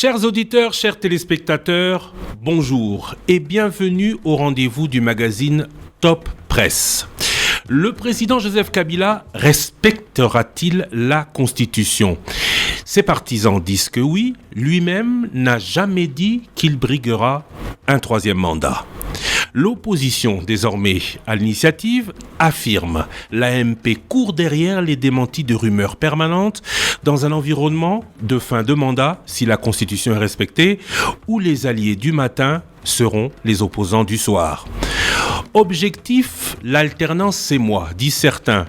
Chers auditeurs, chers téléspectateurs, bonjour et bienvenue au rendez-vous du magazine Top Presse. Le président Joseph Kabila respectera-t-il la Constitution ? Ses partisans disent que oui, lui-même n'a jamais dit qu'il briguera un troisième mandat. L'opposition, désormais à l'initiative, affirme l'AMP court derrière les démentis de rumeurs permanentes dans un environnement de fin de mandat, si la Constitution est respectée, où les alliés du matin seront les opposants du soir. Objectif, l'alternance c'est moi, disent certains,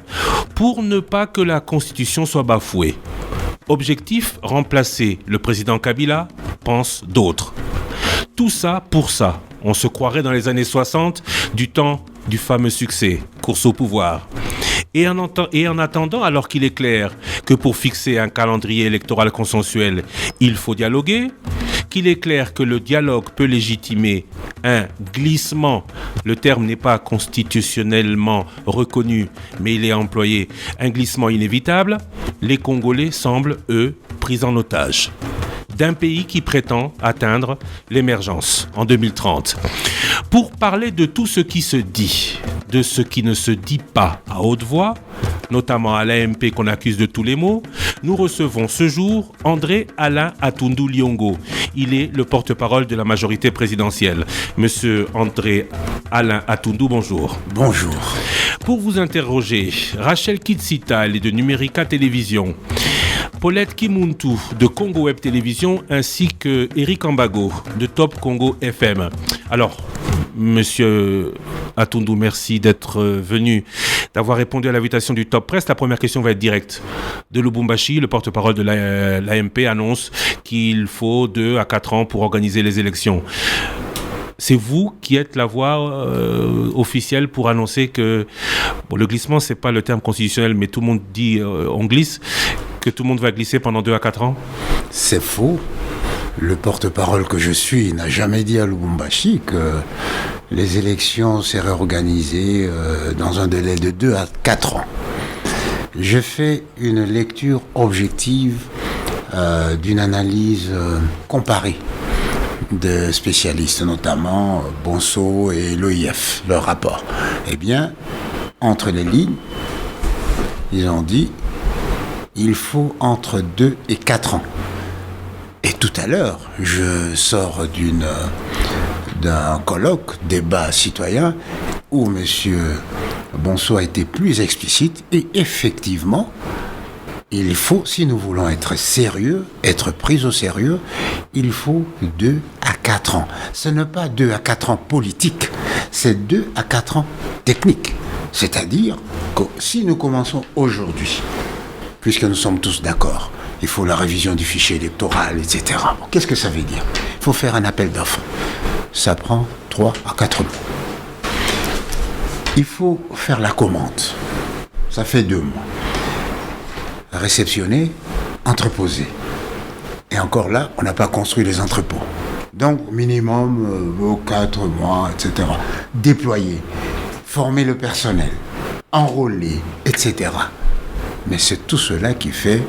pour ne pas que la Constitution soit bafouée. Objectif, remplacer le président Kabila, pensent d'autres. Tout ça pour ça. On se croirait dans les années 60, du temps du fameux succès, course au pouvoir. Et en attendant, alors qu'il est clair que pour fixer un calendrier électoral consensuel, il faut dialoguer, qu'il est clair que le dialogue peut légitimer un glissement, le terme n'est pas constitutionnellement reconnu, mais il est employé, un glissement inévitable, les Congolais semblent, eux, pris en otage d'un pays qui prétend atteindre l'émergence en 2030. Pour parler de tout ce qui se dit, de ce qui ne se dit pas à haute voix, notamment à l'AMP qu'on accuse de tous les maux, nous recevons ce jour André Alain Atundu Liongo. Il est le porte-parole de la majorité présidentielle. Monsieur André Alain Atundu, bonjour. Bonjour. Pour vous interroger, Rachel Kitsital de Numérica Télévision, Paulette Kimuntu de Congo Web Télévision ainsi que Eric Ambago de Top Congo FM. Alors, monsieur Atundu, merci d'être venu, d'avoir répondu à l'invitation du Top Presse. La première question va être directe. De Lubumbashi, le porte-parole de l'AMP annonce qu'il faut 2 à 4 ans pour organiser les élections. C'est vous qui êtes la voix officielle pour annoncer que le glissement, c'est pas le terme constitutionnel, mais tout le monde dit on glisse, que tout le monde va glisser pendant 2 à 4 ans? C'est faux. Le porte-parole que je suis n'a jamais dit à Lubumbashi que les élections seraient organisées dans un délai de 2 à 4 ans. Je fais une lecture objective d'une analyse comparée de spécialistes, notamment Bonso et l'OIF, leur rapport. Eh bien, entre les lignes, ils ont dit il faut entre 2 et 4 ans. Et tout à l'heure, je sors d'un colloque, débat citoyen, où M. Bonso a été plus explicite, et effectivement, il faut, si nous voulons être sérieux, être pris au sérieux, il faut 2 à 4 ans. Ce n'est pas 2 à 4 ans politiques, c'est 2 à 4 ans techniques. C'est-à-dire que si nous commençons aujourd'hui, puisque nous sommes tous d'accord, il faut la révision du fichier électoral, etc. Bon, qu'est-ce que ça veut dire ? Il faut faire un appel d'offres. Ça prend 3 à 4 mois. Il faut faire la commande. Ça fait 2 mois. Réceptionner, entreposer. Et encore là, on n'a pas construit les entrepôts. Donc, minimum 4 mois, etc. Déployer, former le personnel, enrôler, etc. Mais c'est tout cela qui fait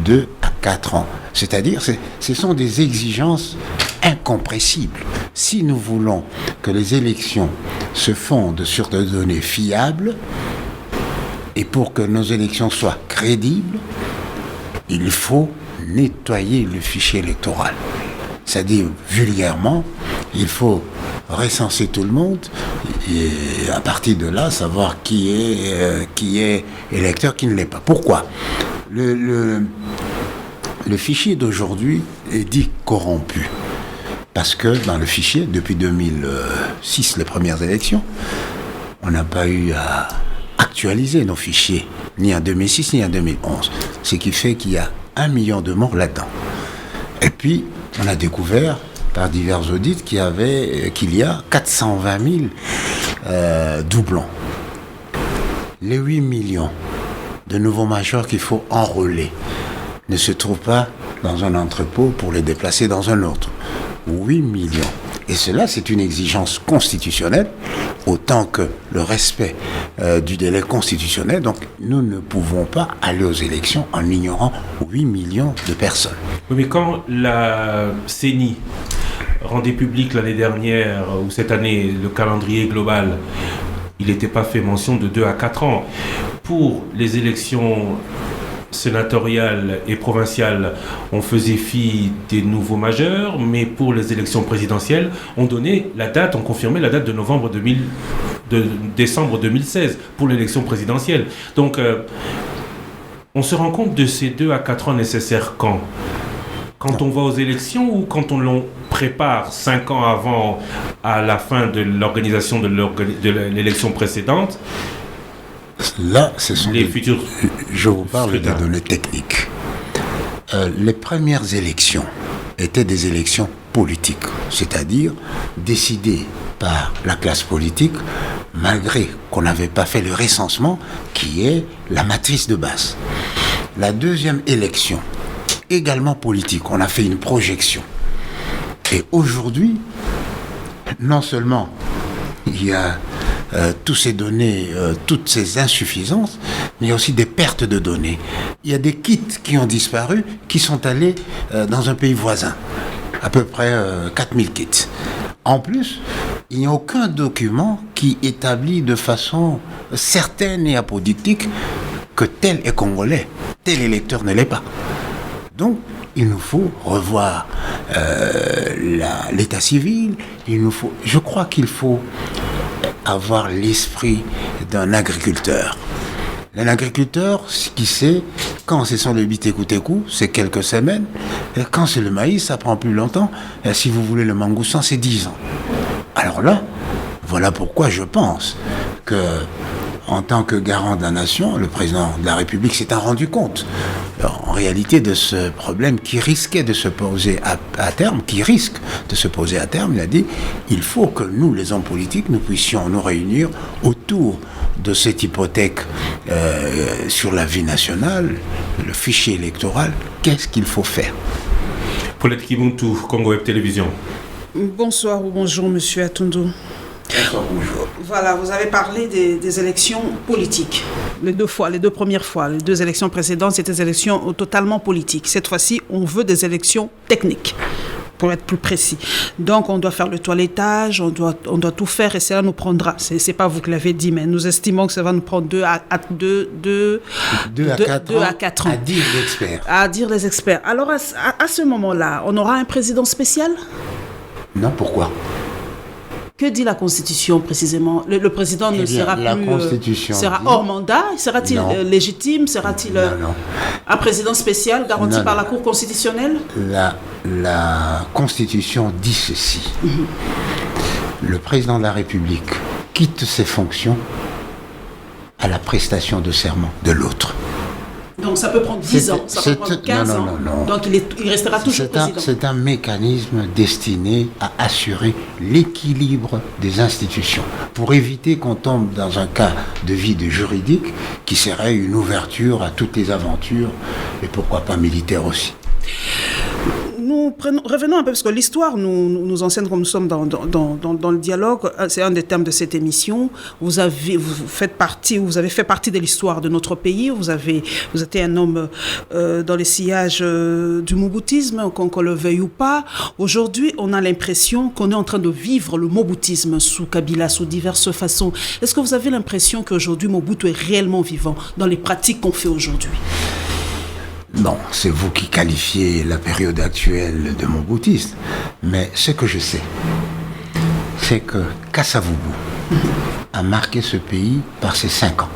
2 à 4 ans. C'est-à-dire, ce sont des exigences incompressibles. Si nous voulons que les élections se fondent sur des données fiables, et pour que nos élections soient crédibles, il faut nettoyer le fichier électoral. C'est-à-dire, vulgairement, il faut recenser tout le monde et à partir de là, savoir qui est électeur, qui ne l'est pas. Pourquoi ? Le fichier d'aujourd'hui est dit corrompu. Parce que dans le fichier, depuis 2006, les premières élections, on n'a pas eu à actualiser nos fichiers, ni en 2006, ni en 2011. Ce qui fait qu'il y a 1 million de morts là-dedans. Et puis, on a découvert par divers audits qu'il y a 420 000 doublons. Les 8 millions de nouveaux majors qu'il faut enrôler ne se trouvent pas dans un entrepôt pour les déplacer dans un autre. 8 millions. Et cela, c'est une exigence constitutionnelle, autant que le respect du délai constitutionnel. Donc, nous ne pouvons pas aller aux élections en ignorant 8 millions de personnes. Oui, mais quand la CENI rendait public l'année dernière, ou cette année, le calendrier global, il n'était pas fait mention de 2 à 4 ans. Pour les élections sénatoriales et provinciales, on faisait fi des nouveaux majeurs, mais pour les élections présidentielles, on donnait la date, on confirmait la date de décembre 2016 pour l'élection présidentielle. Donc, on se rend compte de ces 2 à 4 ans nécessaires quand on va aux élections ou quand on l'on prépare 5 ans avant, à la fin de l'organisation de l'élection précédente? Là, ce sont les futurs. Je vous parle des données techniques. Les premières élections étaient des élections politiques, c'est-à-dire décidées par la classe politique, malgré qu'on n'avait pas fait le recensement, qui est la matrice de base. La deuxième élection, également politique, on a fait une projection. Et aujourd'hui, non seulement il y a toutes ces données, toutes ces insuffisances, mais il y a aussi des pertes de données. Il y a des kits qui ont disparu, qui sont allés dans un pays voisin, à peu près 4000 kits. En plus, il n'y a aucun document qui établit de façon certaine et apodictique que tel est congolais, tel électeur ne l'est pas. Donc, il nous faut revoir l'état civil. Je crois qu'il faut avoir l'esprit d'un agriculteur. Un agriculteur, ce qu'il sait, quand c'est sur le bitécou-técou, c'est quelques semaines. Et quand c'est le maïs, ça prend plus longtemps. Et si vous voulez le mangoustan, c'est 10 ans. Alors là, voilà pourquoi je pense que, en tant que garant de la nation, le président de la République s'est rendu compte, en réalité, de ce problème qui risquait de se poser à terme, il a dit, il faut que nous, les hommes politiques, nous puissions nous réunir autour de cette hypothèque sur la vie nationale, le fichier électoral. Qu'est-ce qu'il faut faire? Paulette Kibuntu, Congo Web Télévision. Bonsoir ou bonjour, monsieur Atondo. Voilà, vous avez parlé des élections politiques. Les deux premières fois, les 2 élections précédentes, c'était des élections totalement politiques. Cette fois-ci, on veut des élections techniques, pour être plus précis. Donc, on doit faire le toilettage, on doit tout faire et cela nous prendra. C'est pas vous qui l'avez dit, mais nous estimons que ça va nous prendre 2 à 4 ans. À dire les experts. Alors, à ce moment-là, on aura un président spécial? Non, pourquoi? Que dit la Constitution précisément? Le président ne sera plus... sera hors mandat? Sera-t-il légitime? Sera-t-il un président spécial garanti par la Cour constitutionnelle? La Constitution dit ceci. Le président de la République quitte ses fonctions à la prestation de serment de l'autre. Donc ça peut prendre 10 ans, ça peut prendre 15 ans. Non. Donc il restera toujours président. C'est un mécanisme destiné à assurer l'équilibre des institutions, pour éviter qu'on tombe dans un cas de vide juridique qui serait une ouverture à toutes les aventures, et pourquoi pas militaires aussi. Revenons un peu, parce que l'histoire nous enseigne, comme nous sommes dans le dialogue, c'est un des thèmes de cette émission. Vous avez fait partie de l'histoire de notre pays, vous étiez un homme dans les sillages du moboutisme, qu'on le veuille ou pas. Aujourd'hui, on a l'impression qu'on est en train de vivre le moboutisme sous Kabila, sous diverses façons. Est-ce que vous avez l'impression qu'aujourd'hui, Mobutu est réellement vivant dans les pratiques qu'on fait aujourd'hui? Non, c'est vous qui qualifiez la période actuelle de mobutiste. Mais ce que je sais, c'est que Kasavubu a marqué ce pays par ses 5 ans.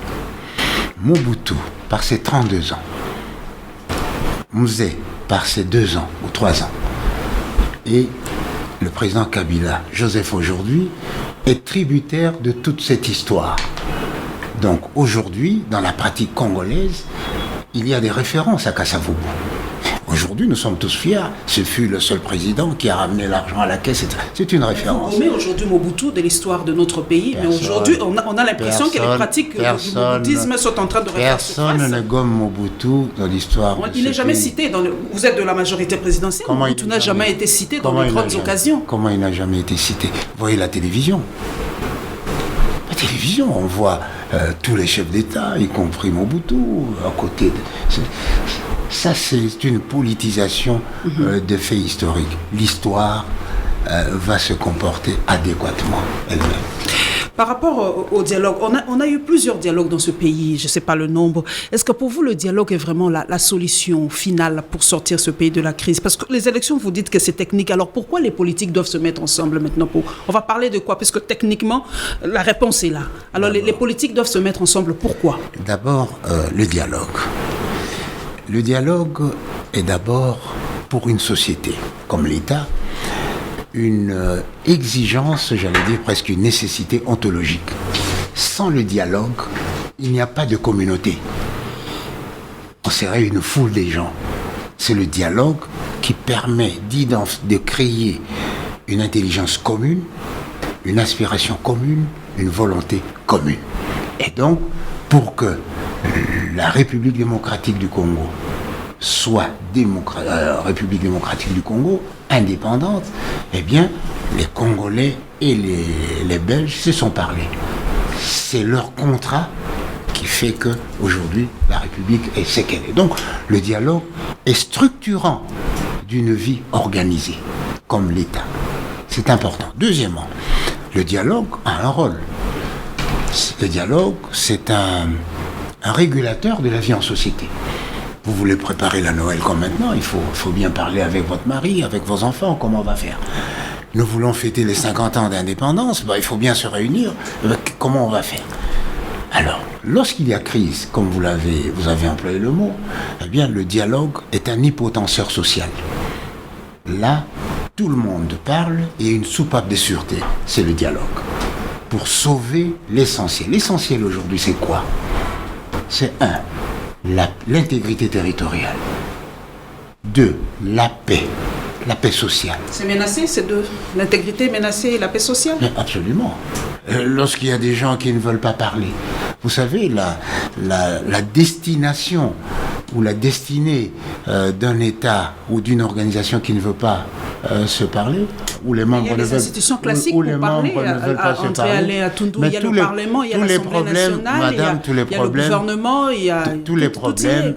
Mobutu par ses 32 ans. Mzee par ses 2 ans ou 3 ans. Et le président Kabila, Joseph aujourd'hui, est tributaire de toute cette histoire. Donc aujourd'hui, dans la pratique congolaise, il y a des références à Kasavubu. Aujourd'hui, nous sommes tous fiers. Ce fut le seul président qui a ramené l'argent à la caisse. C'est une référence. On met aujourd'hui Mobutu de l'histoire de notre pays, mais aujourd'hui, on a l'impression que les pratiques du moboutisme sont en train de refaire surface. Personne ne gomme Mobutu dans l'histoire. Il n'est jamais cité. Vous êtes de la majorité présidentielle. Mobutu n'a jamais été cité dans les grandes occasions. Comment il n'a jamais été cité? Vous voyez la télévision. La télévision, on voit tous les chefs d'État, y compris Mobutu, à côté de... Ça, c'est une politisation de faits historiques. L'histoire va se comporter adéquatement elle-même. Par rapport au dialogue, on a eu plusieurs dialogues dans ce pays, je ne sais pas le nombre. Est-ce que pour vous, le dialogue est vraiment la solution finale pour sortir ce pays de la crise? Parce que les élections, vous dites que c'est technique. Alors pourquoi les politiques doivent se mettre ensemble maintenant On va parler de quoi? Parce que techniquement, la réponse est là. Alors les politiques doivent se mettre ensemble. Pourquoi? D'abord, le dialogue. Le dialogue est d'abord, pour une société comme l'État, une exigence, j'allais dire presque une nécessité ontologique. Sans le dialogue, il n'y a pas de communauté. On serait une foule des gens. C'est le dialogue qui permet de créer une intelligence commune, une aspiration commune, une volonté commune. Et donc, pour que la République démocratique du Congo soit République démocratique du Congo indépendante, eh bien, les Congolais et les Belges se sont parlé. C'est leur contrat qui fait qu'aujourd'hui, la République est ce qu'elle est. Donc, le dialogue est structurant d'une vie organisée, comme l'État. C'est important. Deuxièmement, le dialogue a un rôle. Le dialogue, c'est un régulateur de la vie en société. Vous voulez préparer la Noël comme maintenant, il faut bien parler avec votre mari, avec vos enfants, comment on va faire. Nous voulons fêter les 50 ans d'indépendance, il faut bien se réunir, comment on va faire. Alors, lorsqu'il y a crise, comme vous avez employé le mot, eh bien le dialogue est un hypotenseur social. Là, tout le monde parle et une soupape de sûreté, c'est le dialogue. Pour sauver l'essentiel. L'essentiel aujourd'hui, c'est quoi? C'est 1, l'intégrité territoriale. 2, la paix sociale. C'est menacé, c'est deux. L'intégrité menacée et la paix sociale? Mais absolument. Lorsqu'il y a des gens qui ne veulent pas parler, vous savez, la destination ou la destinée d'un État ou d'une organisation qui ne veut pas se parler, où les membres ne veulent, institutions classiques où les pour parler, membres ne veulent pas se parler. Il y a le Parlement, il y a l'Assemblée nationale, il y a le gouvernement, il y a tous les problèmes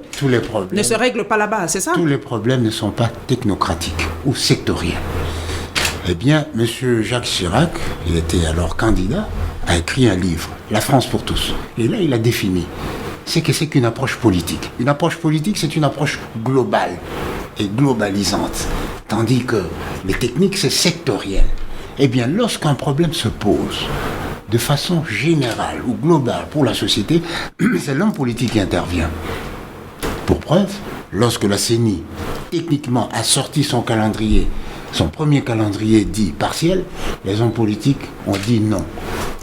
ne se règlent pas là-bas, c'est ça? Tous les problèmes ne sont pas technocratiques ou sectoriels. Eh bien, M. Jacques Chirac, il était alors candidat, a écrit un livre, La France pour tous. Et là, il a défini ce que c'est qu'une approche politique. Une approche politique, c'est une approche globale et globalisante. Tandis que les techniques, c'est sectoriel. Eh bien, lorsqu'un problème se pose de façon générale ou globale pour la société, c'est l'homme politique qui intervient. Pour preuve, lorsque la CENI, techniquement, a sorti son calendrier, son premier calendrier dit partiel, les hommes politiques ont dit non.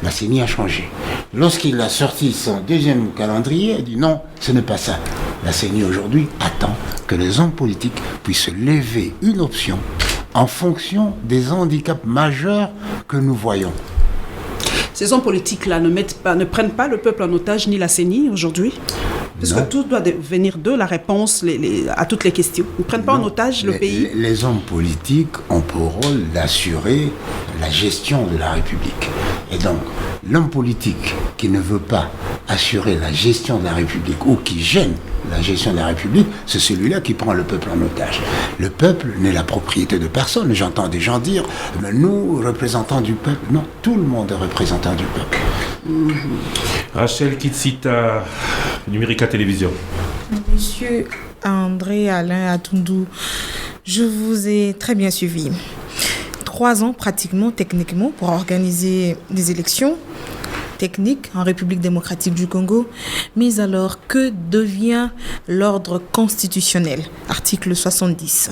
La CENI a changé. Lorsqu'il a sorti son deuxième calendrier, il a dit non, ce n'est pas ça. La CENI aujourd'hui attend que les hommes politiques puissent lever une option en fonction des handicaps majeurs que nous voyons. Ces hommes politiques-là ne prennent pas le peuple en otage ni la CENI aujourd'hui? Parce que tout doit venir d'eux, la réponse à toutes les questions. Ils ne prennent pas en otage le pays? Les hommes politiques ont pour rôle d'assurer la gestion de la République. Et donc, l'homme politique qui ne veut pas assurer la gestion de la République ou qui gêne la gestion de la République, c'est celui-là qui prend le peuple en otage. Le peuple n'est la propriété de personne. J'entends des gens dire, mais nous, représentants du peuple, non, tout le monde est représentant du peuple. Rachel Kitsita, Numérica Télévision. Monsieur André Alain Atundou, je vous ai très bien suivi. 3 ans pratiquement, techniquement, pour organiser des élections techniques en République démocratique du Congo. Mais alors, que devient l'ordre constitutionnel? Article 70.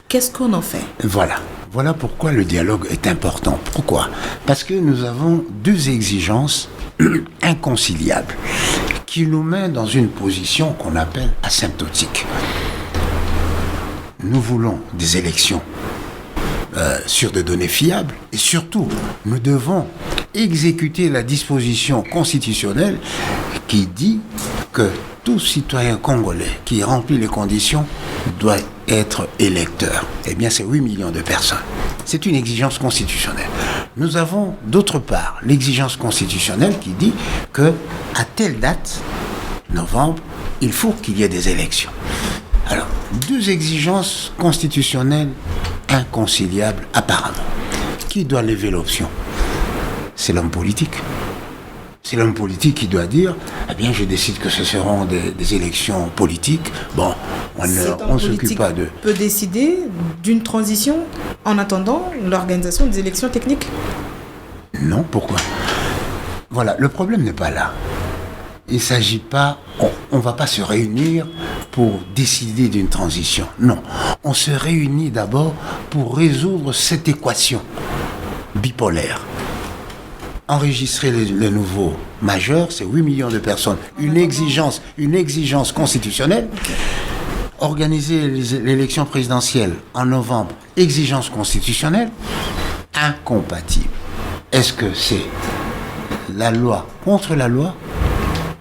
Qu'est-ce qu'on en fait? Voilà pourquoi le dialogue est important. Pourquoi? Parce que nous avons 2 exigences inconciliables qui nous mettent dans une position qu'on appelle asymptotique. nous voulons des élections sur des données fiables, et surtout, nous devons exécuter la disposition constitutionnelle qui dit que tout citoyen congolais qui remplit les conditions doit être électeur. Eh bien, c'est 8 millions de personnes. C'est une exigence constitutionnelle. Nous avons, d'autre part, l'exigence constitutionnelle qui dit que à telle date, novembre, il faut qu'il y ait des élections. Alors, deux exigences constitutionnelles inconciliables apparemment. Qui doit lever l'option? C'est l'homme politique. C'est l'homme politique qui doit dire, eh bien, je décide que ce seront des élections politiques. Bon, on ne s'occupe pas de... peut décider d'une transition en attendant l'organisation des élections techniques? Non, pourquoi? Voilà, le problème n'est pas là. Il ne s'agit pas, on ne va pas se réunir pour décider d'une transition. Non, on se réunit d'abord pour résoudre cette équation bipolaire. Enregistrer les nouveaux majeurs, c'est 8 millions de personnes. Une exigence constitutionnelle. Organiser l'élection présidentielle en novembre, exigence constitutionnelle, incompatible. Est-ce que c'est la loi contre la loi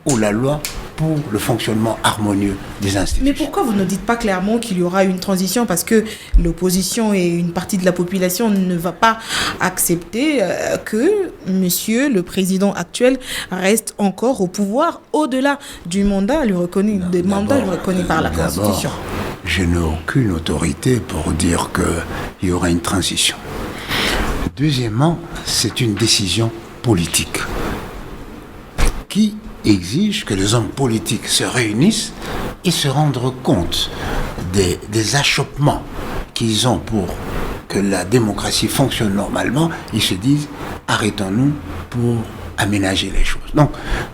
ou la loi pour le fonctionnement harmonieux des institutions? Mais pourquoi vous ne dites pas clairement qu'il y aura une transition? Parce que l'opposition et une partie de la population ne va pas accepter que monsieur le président actuel reste encore au pouvoir au-delà du mandat lui reconnu par la Constitution. Je n'ai aucune autorité pour dire qu'il y aura une transition. Deuxièmement, c'est une décision politique qui exige que les hommes politiques se réunissent et se rendent compte des achoppements qu'ils ont pour que la démocratie fonctionne normalement. Ils se disent, arrêtons-nous pour aménager les choses. Donc,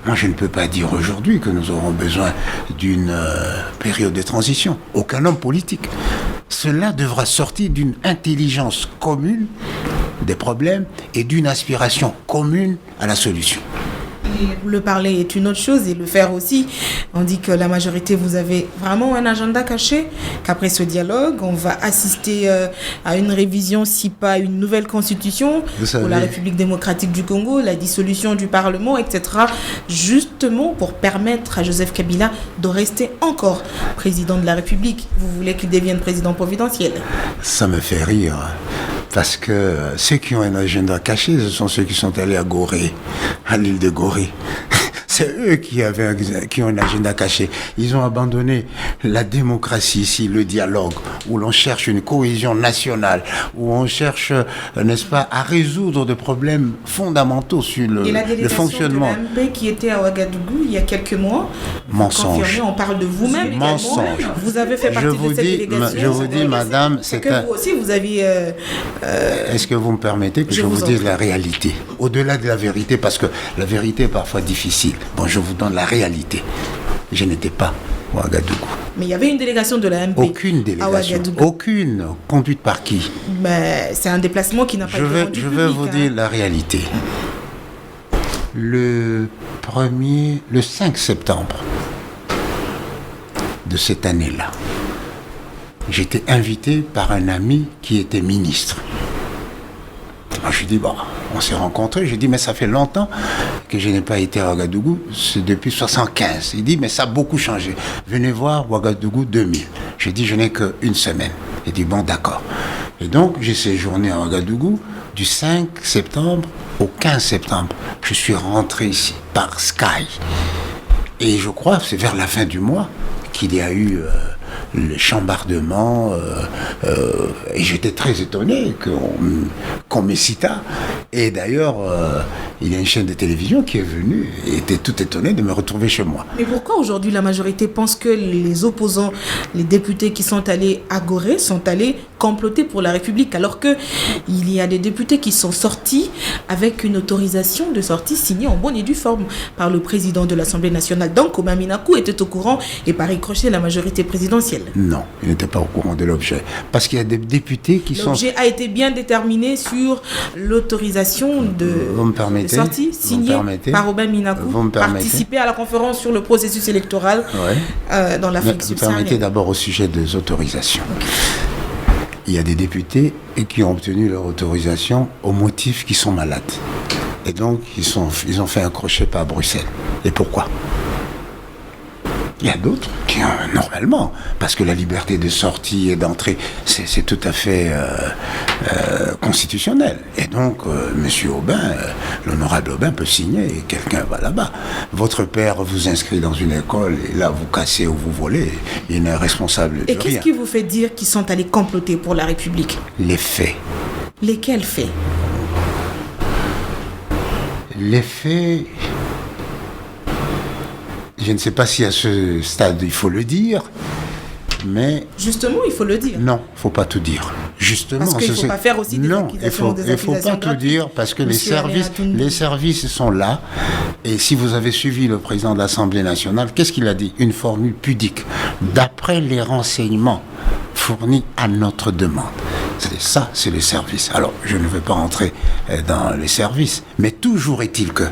moi je ne peux pas dire aujourd'hui que nous aurons besoin d'une période de transition. Aucun homme politique. Cela devra sortir d'une intelligence commune des problèmes et d'une aspiration commune à la solution. Le parler est une autre chose et le faire aussi. On dit que la majorité, vous avez vraiment un agenda caché, qu'après ce dialogue, on va assister à une révision, si pas une nouvelle constitution pour la République démocratique du Congo, la dissolution du Parlement, etc. Justement pour permettre à Joseph Kabila de rester encore président de la République. Vous voulez qu'il devienne président providentiel? Ça me fait rire. Parce que ceux qui ont un agenda caché, ce sont ceux qui sont allés à Gorée, à l'île de Gorée. C'est eux qui ont un agenda caché. Ils ont abandonné la démocratie ici, le dialogue, où l'on cherche une cohésion nationale, où on cherche, n'est-ce pas, à résoudre des problèmes fondamentaux sur le fonctionnement. Et la délégation de l'AMP qui était à Ouagadougou il y a quelques mois, mensonge. On parle de vous-même également. Mensonge. Vous avez fait partie de cette délégation. Je vous dis, madame, c'est que vous aussi, vous aviez... Est-ce que vous me permettez que je vous dise la réalité? Au-delà de la vérité, parce que la vérité est parfois difficile. Bon, je vous donne la réalité. Je n'étais pas à Ouagadougou. Mais il y avait une délégation de la MP. Aucune délégation. Aucune. Conduite par qui? Mais c'est un déplacement qui n'a pas été rendu public. Je vais vous dire la réalité. Le 5 septembre de cette année-là, j'étais invité par un ami qui était ministre. Moi, je lui dis, on s'est rencontrés. Je lui dis, mais ça fait longtemps que je n'ai pas été à Ouagadougou. C'est depuis 1975. Il dit, mais ça a beaucoup changé. Venez voir Ouagadougou 2000. J'ai dit, je n'ai qu'une semaine. Il dit, bon, d'accord. Et donc, j'ai séjourné à Ouagadougou du 5 septembre au 15 septembre. Je suis rentré ici par Sky. Et je crois que c'est vers la fin du mois qu'il y a eu... le chambardement, et j'étais très étonné qu'on me cita. Et d'ailleurs, il y a une chaîne de télévision qui est venue et était tout étonnée de me retrouver chez moi. Mais pourquoi aujourd'hui la majorité pense que les opposants, les députés qui sont allés à Gorée sont allés comploter pour la République, alors qu'il y a des députés qui sont sortis avec une autorisation de sortie signée en bonne et due forme par le président de l'Assemblée nationale. Donc, Omaminakou était au courant et par ricochet la majorité présidentielle. Non, il n'était pas au courant de l'objet. Parce qu'il y a des députés qui sont... L'objet a été bien déterminé sur l'autorisation de sortie signée par Aubin Minakou, participer à la conférence sur le processus électoral dans l'Afrique subsaharienne. Vous permettez d'abord au sujet des autorisations. Okay. Il y a des députés qui ont obtenu leur autorisation au motif qu'ils sont malades. Et donc, ils ont fait un crochet par Bruxelles. Et pourquoi ? Il y a d'autres qui, normalement, parce que la liberté de sortie et d'entrée, c'est tout à fait constitutionnel. Et donc, M. Aubin, l'honorable Aubin peut signer et quelqu'un va là-bas. Votre père vous inscrit dans une école et là, vous cassez ou vous volez, il n'est responsable de rien. Et qu'est-ce qui vous fait dire qu'ils sont allés comploter pour la République ? Les faits. Lesquels faits ? Les faits... Je ne sais pas si à ce stade il faut le dire, mais... Justement, il faut le dire. Non, il ne faut pas tout dire. Justement, parce qu'il ne faut pas faire aussi des accusations. Non, il ne faut pas tout dire parce que les services sont là. Et si vous avez suivi le président de l'Assemblée nationale, qu'est-ce qu'il a dit ? Une formule pudique. D'après les renseignements fournis à notre demande. Ça, c'est les services. Alors, je ne vais pas rentrer dans les services, mais toujours est-il que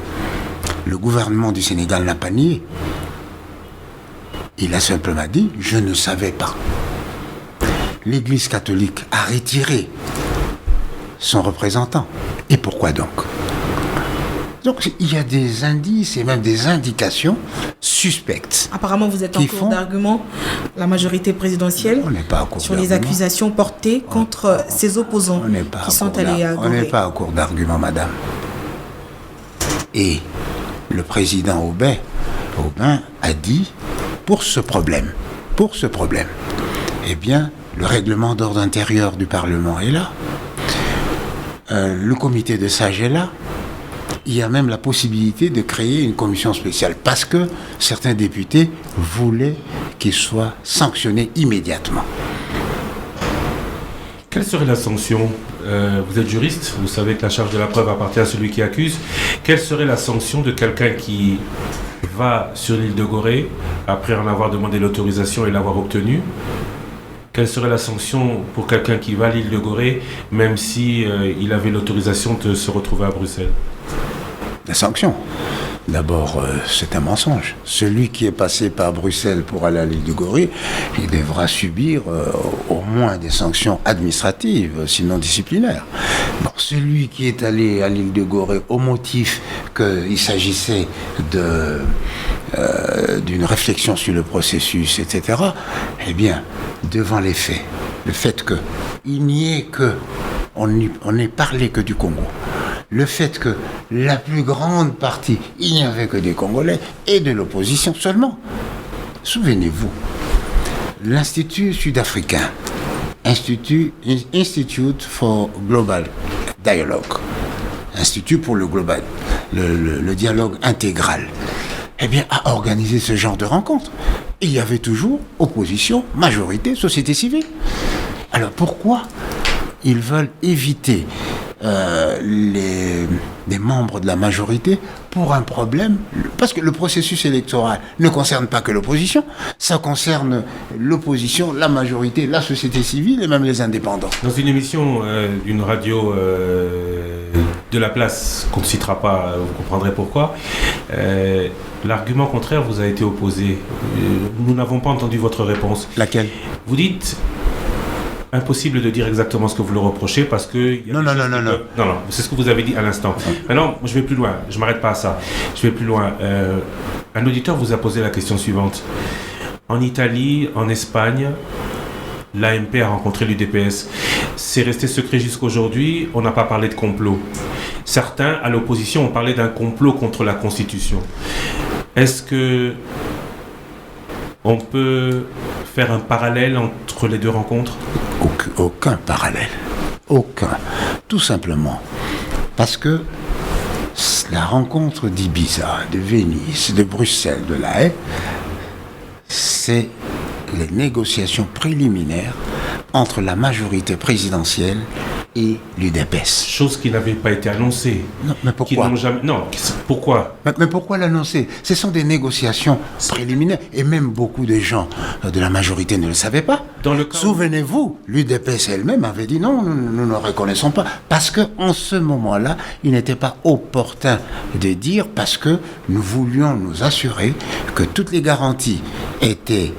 le gouvernement du Sénégal n'a pas nié. Il a simplement dit « je ne savais pas ». L'Église catholique a retiré son représentant. Et pourquoi donc ? Donc il y a des indices et même des indications suspectes. Apparemment, vous êtes en cours d'argument, la majorité présidentielle, sur les accusations portées contre ses opposants qui sont allés à Gorée. On n'est pas en cours d'argument, madame. Et le président Aubin a dit, pour ce problème, eh bien, le règlement d'ordre intérieur du Parlement est là, le comité de sages est là, il y a même la possibilité de créer une commission spéciale, parce que certains députés voulaient qu'il soit sanctionné immédiatement. Quelle serait la sanction ? Vous êtes juriste, vous savez que la charge de la preuve appartient à celui qui accuse. Quelle serait la sanction de quelqu'un qui va sur l'île de Gorée, après en avoir demandé l'autorisation et l'avoir obtenue ? Quelle serait la sanction pour quelqu'un qui va à l'île de Gorée, même si il avait l'autorisation de se retrouver à Bruxelles ? La sanction. D'abord, c'est un mensonge. Celui qui est passé par Bruxelles pour aller à l'île de Gorée, il devra subir au moins des sanctions administratives, sinon disciplinaires. Bon, celui qui est allé à l'île de Gorée au motif qu'il s'agissait d'une réflexion sur le processus, etc., eh bien, devant les faits, le fait qu'il n'y ait on n'ait parlé que du Congo, le fait que la plus grande partie, il n'y avait que des Congolais et de l'opposition seulement. Souvenez-vous, l'Institut sud-africain, Institute for Global Dialogue, Institut pour le global, le dialogue intégral, eh bien, a organisé ce genre de rencontre. Et il y avait toujours opposition, majorité, société civile. Alors pourquoi ils veulent éviter les membres de la majorité pour un problème, parce que le processus électoral ne concerne pas que l'opposition, ça concerne l'opposition, la majorité, la société civile et même les indépendants. Dans une émission d'une radio de la place, qu'on ne citera pas, vous comprendrez pourquoi, l'argument contraire vous a été opposé. Nous n'avons pas entendu votre réponse. Laquelle ? Vous dites... Impossible de dire exactement ce que vous le reprochez parce que... Non, c'est ce que vous avez dit à l'instant. Maintenant, je vais plus loin, je ne m'arrête pas à ça. Je vais plus loin. Un auditeur vous a posé la question suivante. En Italie, en Espagne, l'AMP a rencontré l'UDPS. C'est resté secret jusqu'aujourd'hui, on n'a pas parlé de complot. Certains, à l'opposition, ont parlé d'un complot contre la Constitution. Est-ce que on peut faire un parallèle entre les deux rencontres ? Aucun parallèle. Aucun. Tout simplement parce que la rencontre d'Ibiza, de Venise, de Bruxelles, de La Haye, c'est les négociations préliminaires entre la majorité présidentielle et l'UDPS. Chose qui n'avait pas été annoncée. Non, mais pourquoi? Pourquoi? Mais pourquoi l'annoncer? Ce sont des négociations préliminaires et même beaucoup de gens de la majorité ne le savaient pas. Souvenez-vous, l'UDPS elle-même avait dit non, nous ne reconnaissons pas. Parce qu'en ce moment-là, il n'était pas opportun de dire, parce que nous voulions nous assurer que toutes les garanties étaient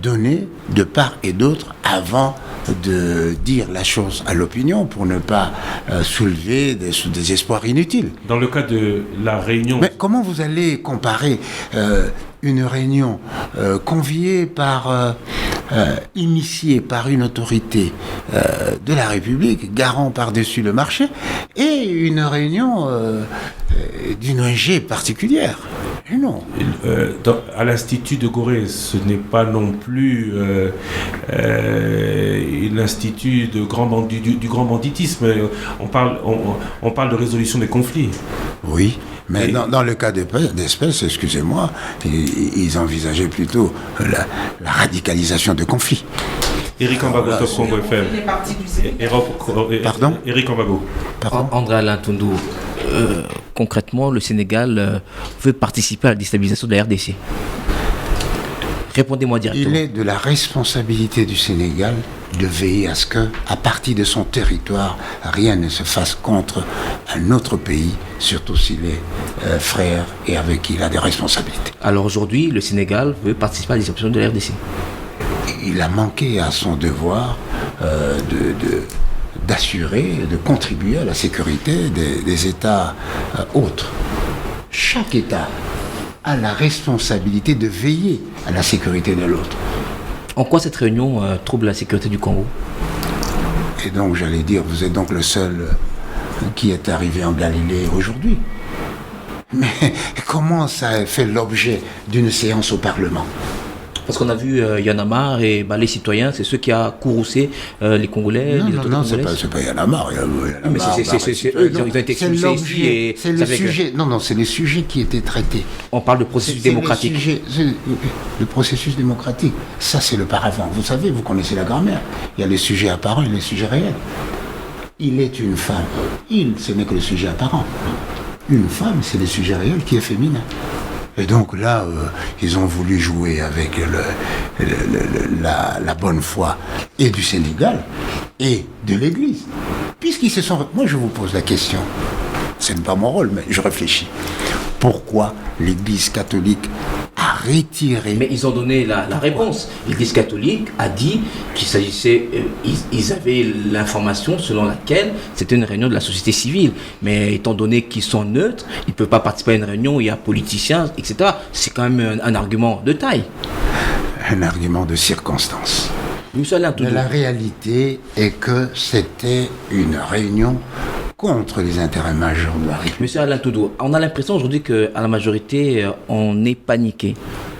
données de part et d'autre avant de dire la chose à l'opinion pour ne pas soulever des espoirs inutiles. Dans le cas de la réunion... Mais comment vous allez comparer une réunion conviée par... initiée par une autorité de la République, garant par-dessus le marché, et une réunion d'une ONG particulière? Non. À l'Institut de Gorée, ce n'est pas non plus l'institut du grand banditisme. On parle de résolution des conflits. Oui, mais dans le cas d'espèces, excusez-moi, ils envisageaient plutôt la radicalisation de conflits. Eric Ambago, Top Congo FM. Pardon? Eric Ambago. André Alain Toundou, concrètement, le Sénégal veut participer à la déstabilisation de la RDC. Répondez-moi directement. Il est de la responsabilité du Sénégal de veiller à ce que, à partir de son territoire, rien ne se fasse contre un autre pays, surtout s'il est frère et avec qui il a des responsabilités. Alors aujourd'hui, le Sénégal veut participer à la déstabilisation de la RDC. Il a manqué à son devoir d'assurer, de contribuer à la sécurité des États autres. Chaque État a la responsabilité de veiller à la sécurité de l'autre. En quoi cette réunion trouble la sécurité du Congo? Et donc, j'allais dire, vous êtes donc le seul qui est arrivé en Galilée aujourd'hui. Mais comment ça a fait l'objet d'une séance au Parlement? Parce qu'on a vu Y'en a marre et les citoyens, c'est ceux qui ont courroucé les Congolais, les autorités congolaises. C'est pas Y'en a marre. Mais c'est eux, ils ont été expulsés ici. Et c'est le sujet. Non, c'est les sujets qui étaient traités. On parle de processus démocratique. Le processus démocratique, ça c'est le paravent. Vous savez, vous connaissez la grammaire. Il y a les sujets apparents et les sujets réels. Il est une femme. Ce n'est que le sujet apparent. Une femme, c'est le sujet réel qui est féminin. Et donc là, ils ont voulu jouer avec la bonne foi et du Sénégal et de l'Église. Puisqu'ils se sont... Moi, je vous pose la question. Ce n'est pas mon rôle, mais je réfléchis. Pourquoi l'Église catholique a retiré... Mais ils ont donné la réponse. L'Église catholique a dit qu'il s'agissait... ils avaient l'information selon laquelle c'était une réunion de la société civile. Mais étant donné qu'ils sont neutres, ils ne peuvent pas participer à une réunion où il y a politiciens, etc. C'est quand même un argument de taille. Un argument de circonstance. Mais la réalité est que c'était une réunion contre les intérêts majeurs de la République. Monsieur Alain Toundou, on a l'impression aujourd'hui qu'à la majorité, on est paniqué.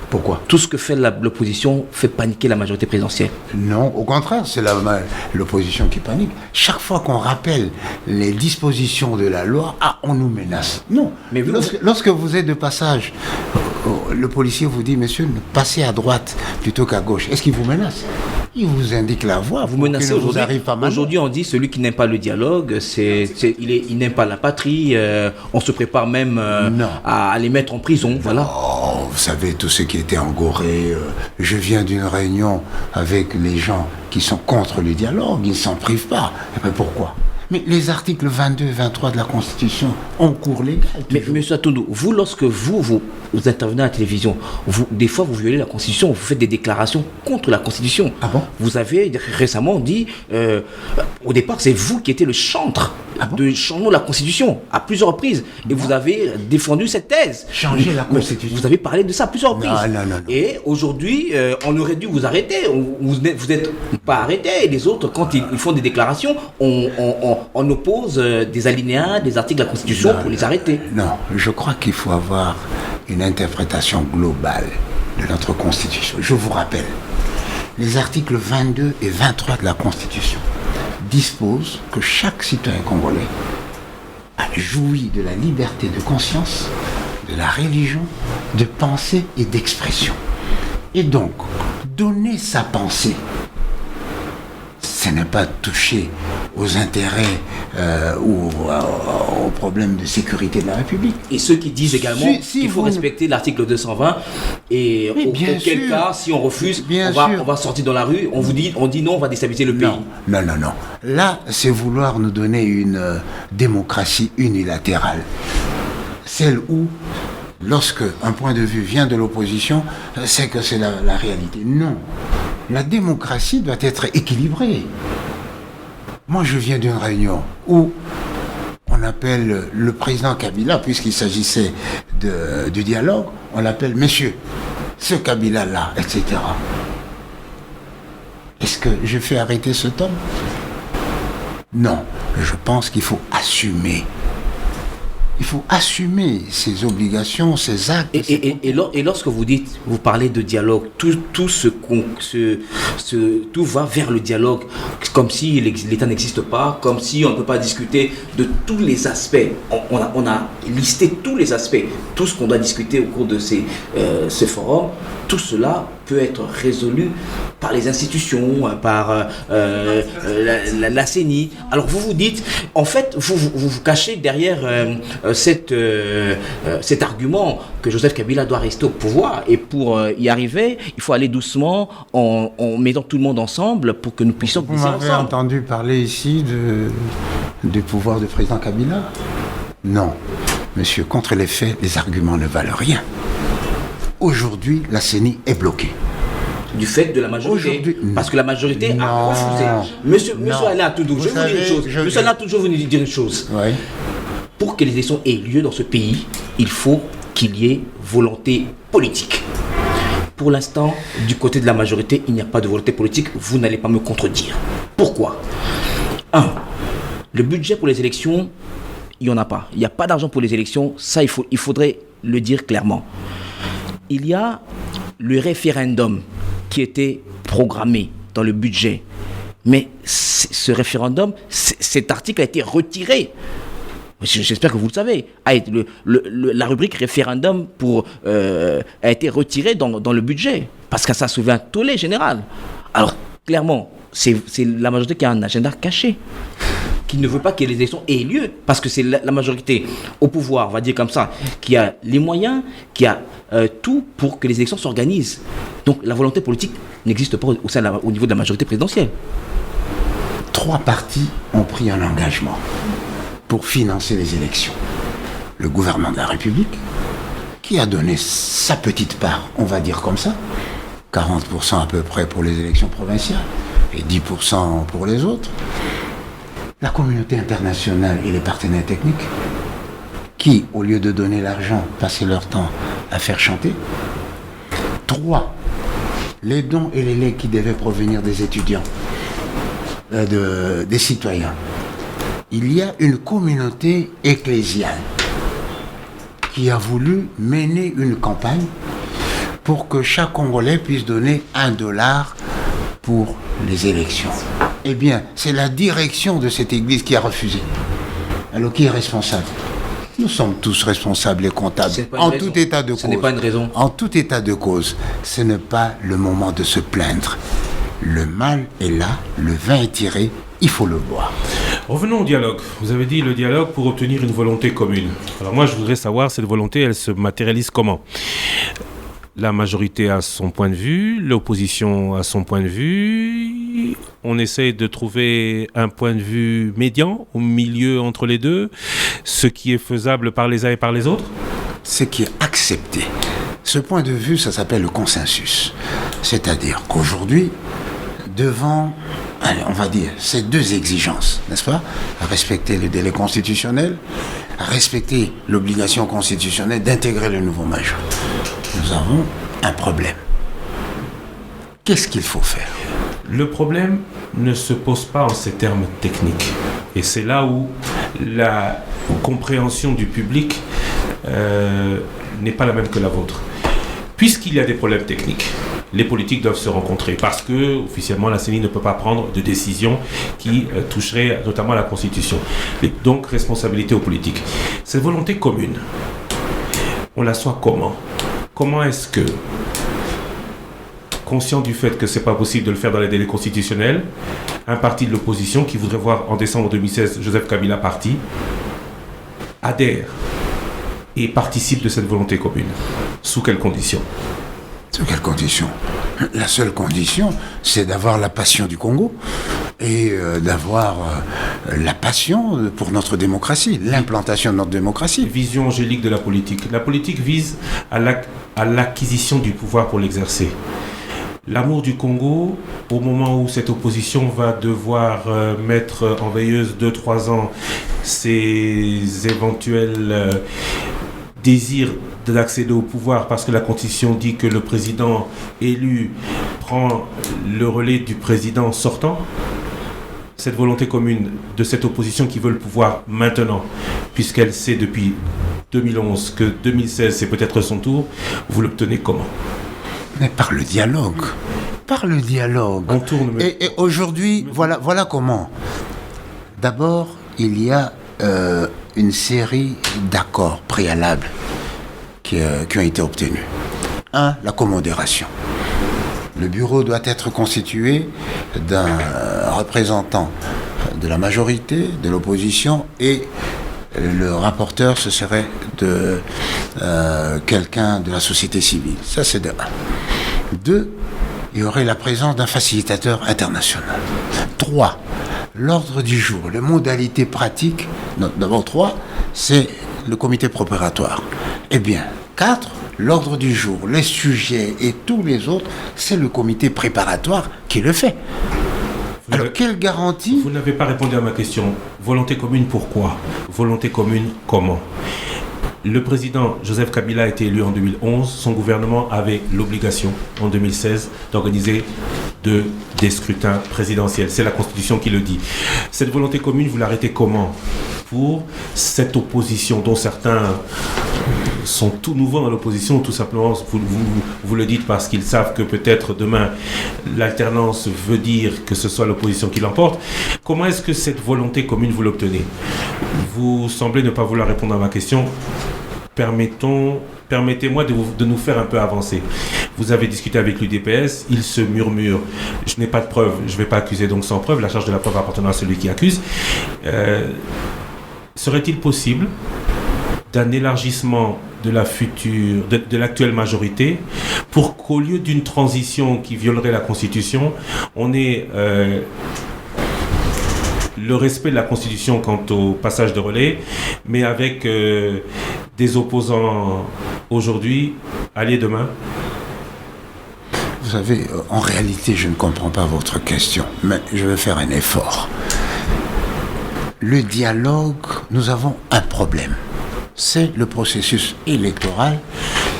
Pourquoi? Tout ce que fait l'opposition fait paniquer la majorité présidentielle. Non, au contraire, c'est l'opposition qui panique. Chaque fois qu'on rappelle les dispositions de la loi, on nous menace. Non, mais lorsque vous êtes de passage, le policier vous dit, monsieur, passez à droite plutôt qu'à gauche. Est-ce qu'il vous menace? Il vous indique la voie. Vous menacez aujourd'hui. Aujourd'hui, on dit celui qui n'aime pas le dialogue, il n'aime pas la patrie. On se prépare même à les mettre en prison. Voilà. Oh, vous savez, tout ce qui était en Gorée. Je viens d'une réunion avec les gens qui sont contre le dialogue. Ils ne s'en privent pas. Mais pourquoi? Mais les articles 22 et 23 de la Constitution ont cours légal. Mais M. Toundou, vous, lorsque vous intervenez à la télévision, des fois vous violez la Constitution, vous faites des déclarations contre la Constitution. Ah bon? Vous avez récemment dit, au départ, c'est vous qui étiez le chantre de changement de la Constitution à plusieurs reprises. Et vous avez défendu cette thèse. Changer la Constitution. Vous avez parlé de ça à plusieurs reprises. Non. Et aujourd'hui, on aurait dû vous arrêter. Vous n'êtes pas arrêté. Et les autres, quand ils font des déclarations, on oppose des alinéas, des articles de la Constitution pour les arrêter. Non, je crois qu'il faut avoir une interprétation globale de notre Constitution. Je vous rappelle, les articles 22 et 23 de la Constitution disposent que chaque citoyen congolais a joui de la liberté de conscience, de la religion, de pensée et d'expression. Et donc, donner sa pensée, ce n'est pas toucher aux intérêts ou aux problèmes de sécurité de la République. Et ceux qui disent également qu'il faut respecter l'article 220 et auquel cas, si on refuse, on va sortir dans la rue, on dit non, on va déstabiliser le pays. Non. Là, c'est vouloir nous donner une démocratie unilatérale. Celle où, lorsque un point de vue vient de l'opposition, c'est que c'est la réalité. Non. La démocratie doit être équilibrée. Moi, je viens d'une réunion où on appelle le président Kabila, puisqu'il s'agissait du dialogue, on l'appelle monsieur, ce Kabila-là, etc. Est-ce que je fais arrêter ce homme? Non. Je pense qu'il faut assumer. Il faut assumer ses obligations, ses actes. Et lorsque vous parlez de dialogue, tout va vers le dialogue, comme si l'État n'existe pas, comme si on ne peut pas discuter de tous les aspects. On a listé tous les aspects, tout ce qu'on doit discuter au cours de ces forums. Tout cela peut être résolu par les institutions, par la CENI. Alors vous dites, en fait, vous cachez derrière cet argument que Joseph Kabila doit rester au pouvoir. Et pour y arriver, il faut aller doucement en mettant tout le monde ensemble pour que nous puissions glisser ensemble. Vous m'avez entendu parler ici du pouvoir du président Kabila? Non. Monsieur, contre les faits, les arguments ne valent rien. Aujourd'hui, la CENI est bloquée. Du fait de la majorité. Parce que la majorité a refusé. Monsieur Alain Atoundou, je vais vous dire une chose. Monsieur Alain Atoundou, je vais vous dire une chose. Oui. Pour que les élections aient lieu dans ce pays, il faut qu'il y ait volonté politique. Pour l'instant, du côté de la majorité, il n'y a pas de volonté politique. Vous n'allez pas me contredire. Pourquoi? 1. Le budget pour les élections, il n'y en a pas. Il n'y a pas d'argent pour les élections. Ça, il faudrait le dire clairement. Il y a le référendum qui était programmé dans le budget. Mais ce référendum, cet article a été retiré. J'espère que vous le savez. La rubrique référendum a été retirée dans le budget. Parce que ça soulève un tollé général. Alors, clairement, c'est la majorité qui a un agenda caché, qui ne veut pas que les élections aient lieu, parce que c'est la majorité au pouvoir, on va dire comme ça, qui a les moyens, qui a tout pour que les élections s'organisent. Donc la volonté politique n'existe pas au niveau de la majorité présidentielle. 3 partis ont pris un engagement pour financer les élections. Le gouvernement de la République, qui a donné sa petite part, on va dire comme ça, 40% à peu près pour les élections provinciales et 10% pour les autres. La communauté internationale et les partenaires techniques, qui, au lieu de donner l'argent, passaient leur temps à faire chanter. 3. Les dons et les legs qui devaient provenir des étudiants, des citoyens. Il y a une communauté ecclésiale qui a voulu mener une campagne pour que chaque Congolais puisse donner $1 pour les élections. Eh bien, c'est la direction de cette église qui a refusé. Alors, qui est responsable? Nous sommes tous responsables et comptables. En tout état de cause. Ce n'est pas une raison. En tout état de cause, ce n'est pas le moment de se plaindre. Le mal est là, le vin est tiré, il faut le boire. Revenons au dialogue. Vous avez dit le dialogue pour obtenir une volonté commune. Alors moi, je voudrais savoir, cette volonté, elle se matérialise comment? La majorité a son point de vue, l'opposition a son point de vue. On essaie de trouver un point de vue médian, au milieu entre les deux, ce qui est faisable par les uns et par les autres. Ce qui est accepté. Ce point de vue, ça s'appelle le consensus. C'est-à-dire qu'aujourd'hui, devant, on va dire, ces 2 exigences, n'est-ce pas? Respecter le délai constitutionnel, respecter l'obligation constitutionnelle d'intégrer le nouveau major. Nous avons un problème. Qu'est-ce qu'il faut faire? Le problème ne se pose pas en ces termes techniques. Et c'est là où la compréhension du public n'est pas la même que la vôtre. Puisqu'il y a des problèmes techniques, les politiques doivent se rencontrer parce que, officiellement, la CENI ne peut pas prendre de décisions qui toucheraient notamment à la Constitution. Donc, responsabilité aux politiques. Cette volonté commune, on la soit comment? Comment est-ce conscient du fait que c'est pas possible de le faire dans les délais constitutionnels, un parti de l'opposition qui voudrait voir en décembre 2016 Joseph Kabila parti, adhère et participe de cette volonté commune. Sous quelles conditions ? Sous quelles conditions ? La seule condition, c'est d'avoir la passion du Congo et d'avoir la passion pour notre démocratie, l'implantation de notre démocratie. Vision angélique de la politique. La politique vise à l'acquisition du pouvoir pour l'exercer. L'amour du Congo, au moment où cette opposition va devoir mettre en veilleuse 2-3 ans ses éventuels désirs d'accéder au pouvoir, parce que la Constitution dit que le président élu prend le relais du président sortant, cette volonté commune de cette opposition qui veut le pouvoir maintenant, puisqu'elle sait depuis 2011 que 2016 c'est peut-être son tour, vous l'obtenez comment ? Mais par le dialogue. Par le dialogue. On tourne. Et aujourd'hui, voilà comment. D'abord, il y a une série d'accords préalables qui ont été obtenus. 1. La commodération. Le bureau doit être constitué d'un représentant de la majorité, de l'opposition, et le rapporteur, ce serait de quelqu'un de la société civile. Ça, c'est de 1. 2. Il y aurait la présence d'un facilitateur international. 3. L'ordre du jour, les modalités pratiques. D'abord 3, c'est le comité préparatoire. Eh bien, 4, l'ordre du jour, les sujets et tous les autres, c'est le comité préparatoire qui le fait. Alors, quelle garantie ? Vous n'avez pas répondu à ma question. Volonté commune, pourquoi ? Volonté commune, comment ? Le président Joseph Kabila a été élu en 2011. Son gouvernement avait l'obligation, en 2016, d'organiser des scrutins présidentiels. C'est la Constitution qui le dit. Cette volonté commune, vous l'arrêtez comment ? Pour cette opposition dont certains sont tout nouveaux dans l'opposition, tout simplement, vous le dites parce qu'ils savent que peut-être demain l'alternance veut dire que ce soit l'opposition qui l'emporte. Comment est-ce que cette volonté commune vous l'obtenez ? Vous semblez ne pas vouloir répondre à ma question. Permettez-moi de nous faire un peu avancer. Vous avez discuté avec l'UDPS, il se murmure. Je n'ai pas de preuves, je ne vais pas accuser donc sans preuve, la charge de la preuve appartenant à celui qui accuse. Serait-il possible d'un élargissement de l'actuelle majorité pour qu'au lieu d'une transition qui violerait la Constitution, on ait le respect de la Constitution quant au passage de relais, mais avec des opposants aujourd'hui, alliés demain ? Vous savez, en réalité, je ne comprends pas votre question, mais je vais faire un effort. Le dialogue, nous avons un problème. C'est le processus électoral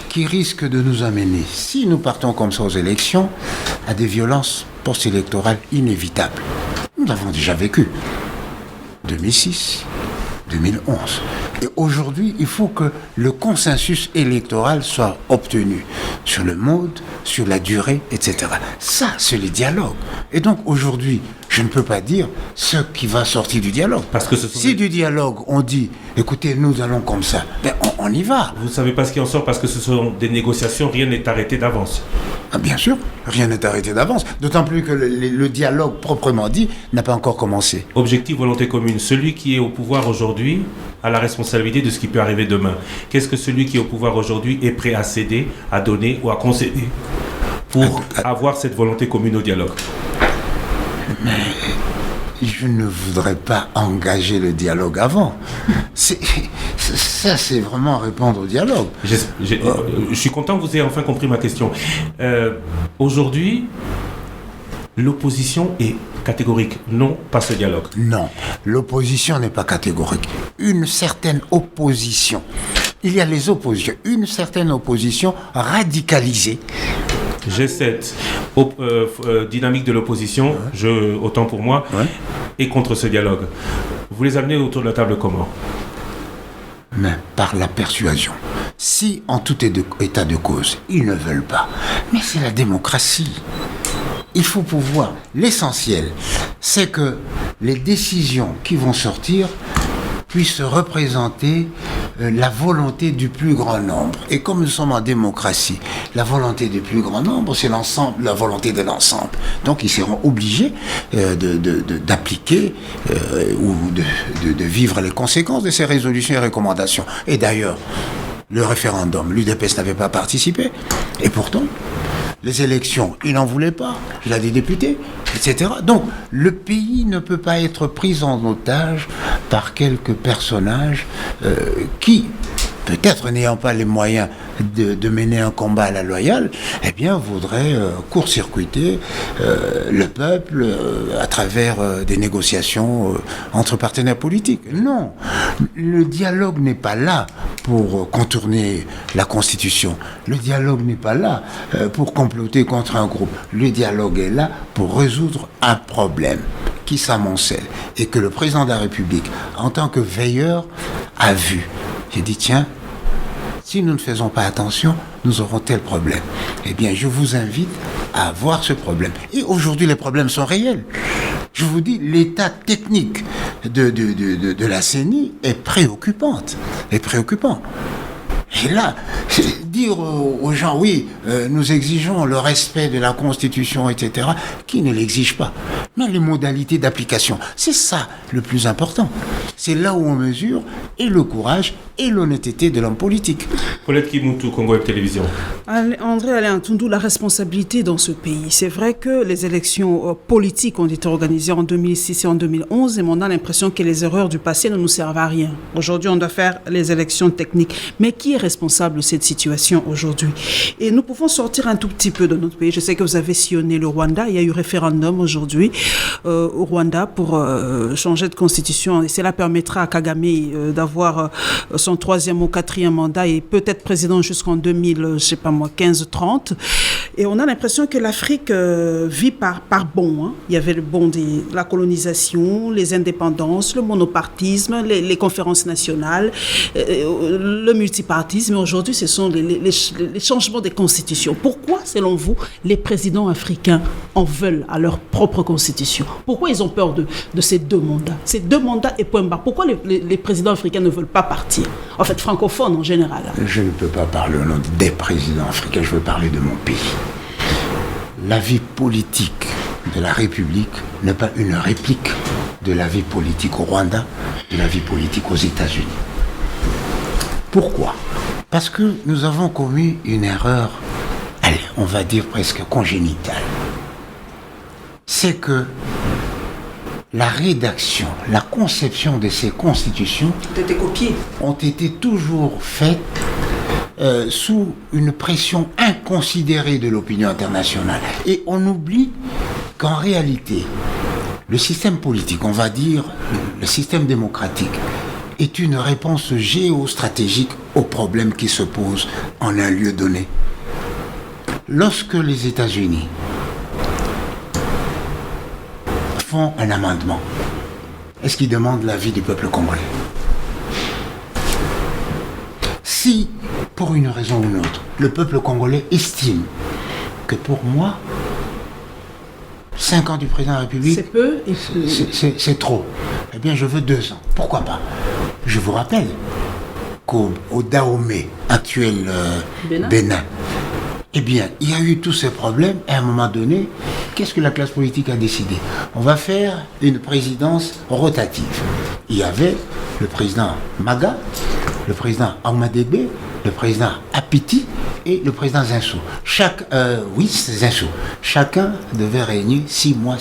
qui risque de nous amener, si nous partons comme ça aux élections, à des violences post-électorales inévitables. Nous l'avons déjà vécu. 2006, 2011. Et aujourd'hui, il faut que le consensus électoral soit obtenu sur le mode, sur la durée, etc. Ça, c'est le dialogue. Et donc, aujourd'hui, je ne peux pas dire ce qui va sortir du dialogue. Parce que si du dialogue, on dit, écoutez, nous allons comme ça, ben on y va. Vous ne savez pas ce qui en sort parce que ce sont des négociations, rien n'est arrêté d'avance. Ah, bien sûr, rien n'est arrêté d'avance. D'autant plus que le dialogue proprement dit n'a pas encore commencé. Objectif, volonté commune. Celui qui est au pouvoir aujourd'hui a la responsabilité de ce qui peut arriver demain. Qu'est-ce que celui qui est au pouvoir aujourd'hui est prêt à céder, à donner ou à concéder pour avoir cette volonté commune au dialogue ? Mais je ne voudrais pas engager le dialogue avant. Ça, c'est vraiment répondre au dialogue. Je suis content que vous ayez enfin compris ma question. Aujourd'hui, l'opposition est catégorique. Non, pas ce dialogue. Non, l'opposition n'est pas catégorique. Une certaine opposition. Il y a les oppositions. Une certaine opposition radicalisée. G7, dynamique de l'opposition, autant pour moi, et contre ce dialogue. Vous les amenez autour de la table comment ? Mais par la persuasion. Si, en tout état de cause, ils ne veulent pas, mais c'est la démocratie. Il faut pouvoir. L'essentiel, c'est que les décisions qui vont sortir puissent représenter la volonté du plus grand nombre. Et comme nous sommes en démocratie, la volonté du plus grand nombre, c'est l'ensemble, la volonté de l'ensemble. Donc ils seront obligés d'appliquer ou de vivre les conséquences de ces résolutions et recommandations. Et d'ailleurs, le référendum, l'UDPS n'avait pas participé. Et pourtant, les élections, il n'en voulait pas. Il a des députés, etc. Donc, le pays ne peut pas être pris en otage par quelques personnages qui, peut-être n'ayant pas les moyens de mener un combat à la loyale, eh bien, voudraient court-circuiter le peuple à travers des négociations entre partenaires politiques. Non, le dialogue n'est pas là pour contourner la Constitution. Le dialogue n'est pas là pour comploter contre un groupe. Le dialogue est là pour résoudre un problème qui s'amoncelle et que le président de la République, en tant que veilleur, a vu. J'ai dit, tiens, si nous ne faisons pas attention, nous aurons tel problème. Eh bien, je vous invite à voir ce problème. Et aujourd'hui, les problèmes sont réels. Je vous dis, l'état technique de la CENI est préoccupant. Et là, dire aux gens, oui, nous exigeons le respect de la Constitution, etc., qui ne l'exige pas. Mais les modalités d'application, c'est ça le plus important. C'est là où on mesure et le courage et l'honnêteté de l'homme politique. Paulette Kimoutou, Congo Web Télévision. André Alain Atundu, la responsabilité dans ce pays. C'est vrai que les élections politiques ont été organisées en 2006 et en 2011 et on a l'impression que les erreurs du passé ne nous servent à rien. Aujourd'hui, on doit faire les élections techniques. Mais qui est responsable de cette situation aujourd'hui? Et nous pouvons sortir un tout petit peu de notre pays. Je sais que vous avez sillonné le Rwanda. Il y a eu référendum aujourd'hui au Rwanda pour changer de constitution. Et cela permettra à Kagame d'avoir son 3e ou 4e mandat et peut-être président jusqu'en 2015-30. Et on a l'impression que l'Afrique vit par bond. Hein. Il y avait le bond de la colonisation, les indépendances, le monopartisme, les conférences nationales, le multipartisme. Aujourd'hui, ce sont les changements des constitutions. Pourquoi, selon vous, les présidents africains en veulent à leur propre constitution? Pourquoi ils ont peur de ces deux mandats? Ces deux mandats et point barre. Pourquoi les présidents africains ne veulent pas partir? En fait, francophones en général. Je ne peux pas parler au nom des présidents africains, je veux parler de mon pays. La vie politique de la République n'est pas une réplique de la vie politique au Rwanda, de la vie politique aux États-Unis. Pourquoi? Parce que nous avons commis une erreur, allez, on va dire presque congénitale. C'est que la rédaction, la conception de ces constitutions ont été toujours faites sous une pression inconsidérée de l'opinion internationale. Et on oublie qu'en réalité, le système politique, on va dire le système démocratique, est une réponse géostratégique aux problèmes qui se posent en un lieu donné. Lorsque les États-Unis font un amendement, est-ce qu'ils demandent l'avis du peuple congolais? Si, pour une raison ou une autre, le peuple congolais estime que pour moi, 5 ans du président de la République, c'est peu et c'est trop. Eh bien, je veux 2 ans. Pourquoi pas? Je vous rappelle qu'au Dahomey, actuel Bénin, eh bien, il y a eu tous ces problèmes. Et à un moment donné, qu'est-ce que la classe politique a décidé? On va faire une présidence rotative. Il y avait le président Maga, le président Ahmadebe, le président Apiti et le président Zinsou. Zinsou. Chacun devait régner 6 mois.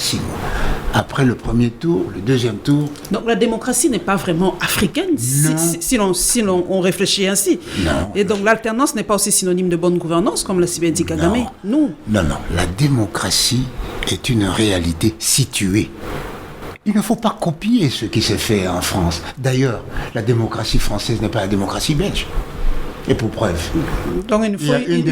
Après le premier tour, le deuxième tour. Donc la démocratie n'est pas vraiment africaine si l'on réfléchit ainsi. Non. Et donc l'alternance n'est pas aussi synonyme de bonne gouvernance comme l'a si bien dit Kagame. Non. La démocratie est une réalité située. Il ne faut pas copier ce qui s'est fait en France. D'ailleurs, la démocratie française n'est pas la démocratie belge. Et pour preuve. Donc il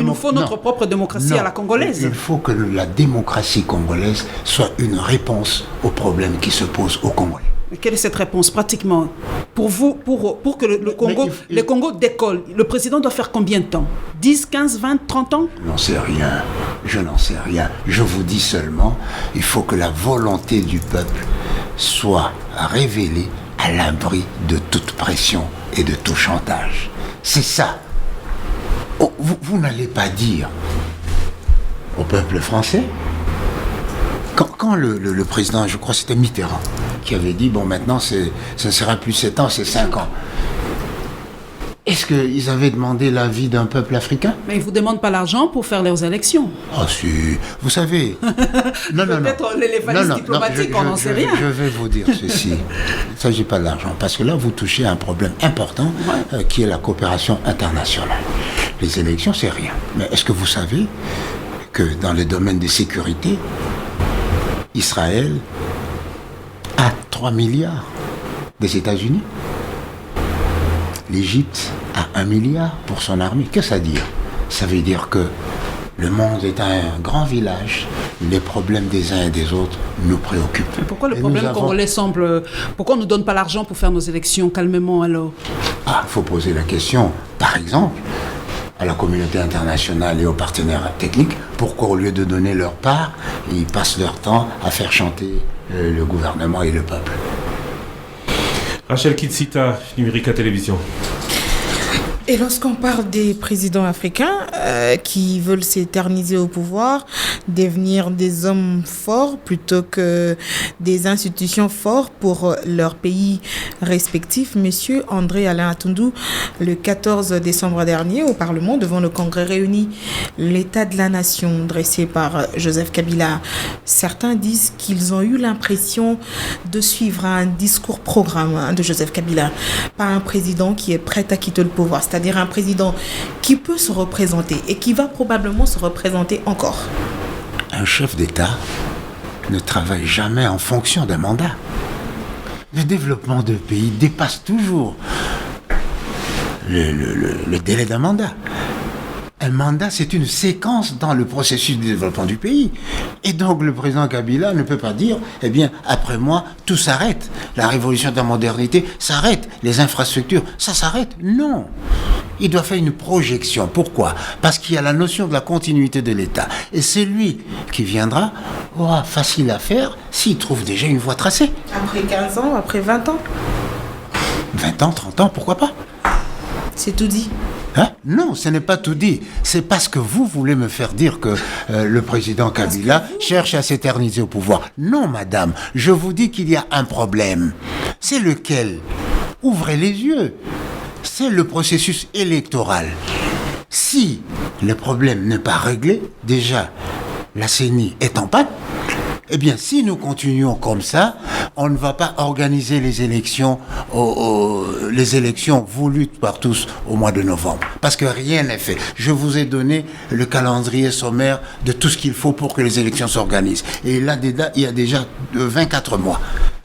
nous faut notre propre démocratie à la congolaise. Il faut que la démocratie congolaise soit une réponse aux problèmes qui se posent au Congolais. Mais quelle est cette réponse pratiquement? Pour vous, pour que le Congo décolle, le président doit faire combien de temps? 10, 15, 20, 30 ans? Je n'en sais rien. Je vous dis seulement, il faut que la volonté du peuple soit révélée à l'abri de toute pression et de tout chantage. C'est ça. Oh, vous n'allez pas dire au peuple français, quand le président, je crois que c'était Mitterrand, qui avait dit, bon maintenant ce ne sera plus 7 ans, c'est 5 ans. Est-ce qu'ils avaient demandé l'avis d'un peuple africain? Mais ils ne vous demandent pas l'argent pour faire leurs élections. Ah si, vous savez... non. Peut-être les valises diplomatiques, on n'en sait rien. Je vais vous dire ceci. Il ne s'agit pas de l'argent, parce que là, vous touchez à un problème important, qui est la coopération internationale. Les élections, c'est rien. Mais est-ce que vous savez que dans le domaine des sécurités, Israël a 3 milliards des États-Unis? L'Égypte a 1 milliard pour son armée. Qu'est-ce que ça veut dire? Ça veut dire que le monde est un grand village. Les problèmes des uns et des autres nous préoccupent. Mais pourquoi le problème congolais semble... Pourquoi on ne nous donne pas l'argent pour faire nos élections calmement alors? Ah, il faut poser la question, par exemple, à la communauté internationale et aux partenaires techniques, pourquoi au lieu de donner leur part, ils passent leur temps à faire chanter le gouvernement et le peuple. Rachel Kitsita, Numérica Télévision. Et lorsqu'on parle des présidents africains qui veulent s'éterniser au pouvoir, devenir des hommes forts plutôt que des institutions fortes pour leur pays respectif, Monsieur André Alain Atundu, le 14 décembre dernier au Parlement, devant le Congrès réuni, l'état de la nation dressé par Joseph Kabila, certains disent qu'ils ont eu l'impression de suivre un discours-programme de Joseph Kabila, pas un président qui est prêt à quitter le pouvoir, c'est-à-dire un président qui peut se représenter et qui va probablement se représenter encore. Un chef d'État ne travaille jamais en fonction d'un mandat. Le développement d'un pays dépasse toujours le délai d'un mandat. Un mandat, c'est une séquence dans le processus de développement du pays. Et donc, le président Kabila ne peut pas dire, eh bien, après moi, tout s'arrête. La révolution de la modernité s'arrête. Les infrastructures, ça s'arrête. Non. Il doit faire une projection. Pourquoi? Parce qu'il y a la notion de la continuité de l'État. Et celui qui viendra aura facile à faire s'il trouve déjà une voie tracée. Après 15 ans, après 20 ans 20 ans, 30 ans, pourquoi pas? C'est tout dit. Hein? Non, ce n'est pas tout dit. C'est parce que vous voulez me faire dire que le président Kabila cherche à s'éterniser au pouvoir. Non, madame, je vous dis qu'il y a un problème. C'est lequel? Ouvrez les yeux. C'est le processus électoral. Si le problème n'est pas réglé, déjà, la CENI est en panne. Eh bien, si nous continuons comme ça, on ne va pas organiser les élections voulues par tous au mois de novembre. Parce que rien n'est fait. Je vous ai donné le calendrier sommaire de tout ce qu'il faut pour que les élections s'organisent. Et là, il y a déjà 24 mois.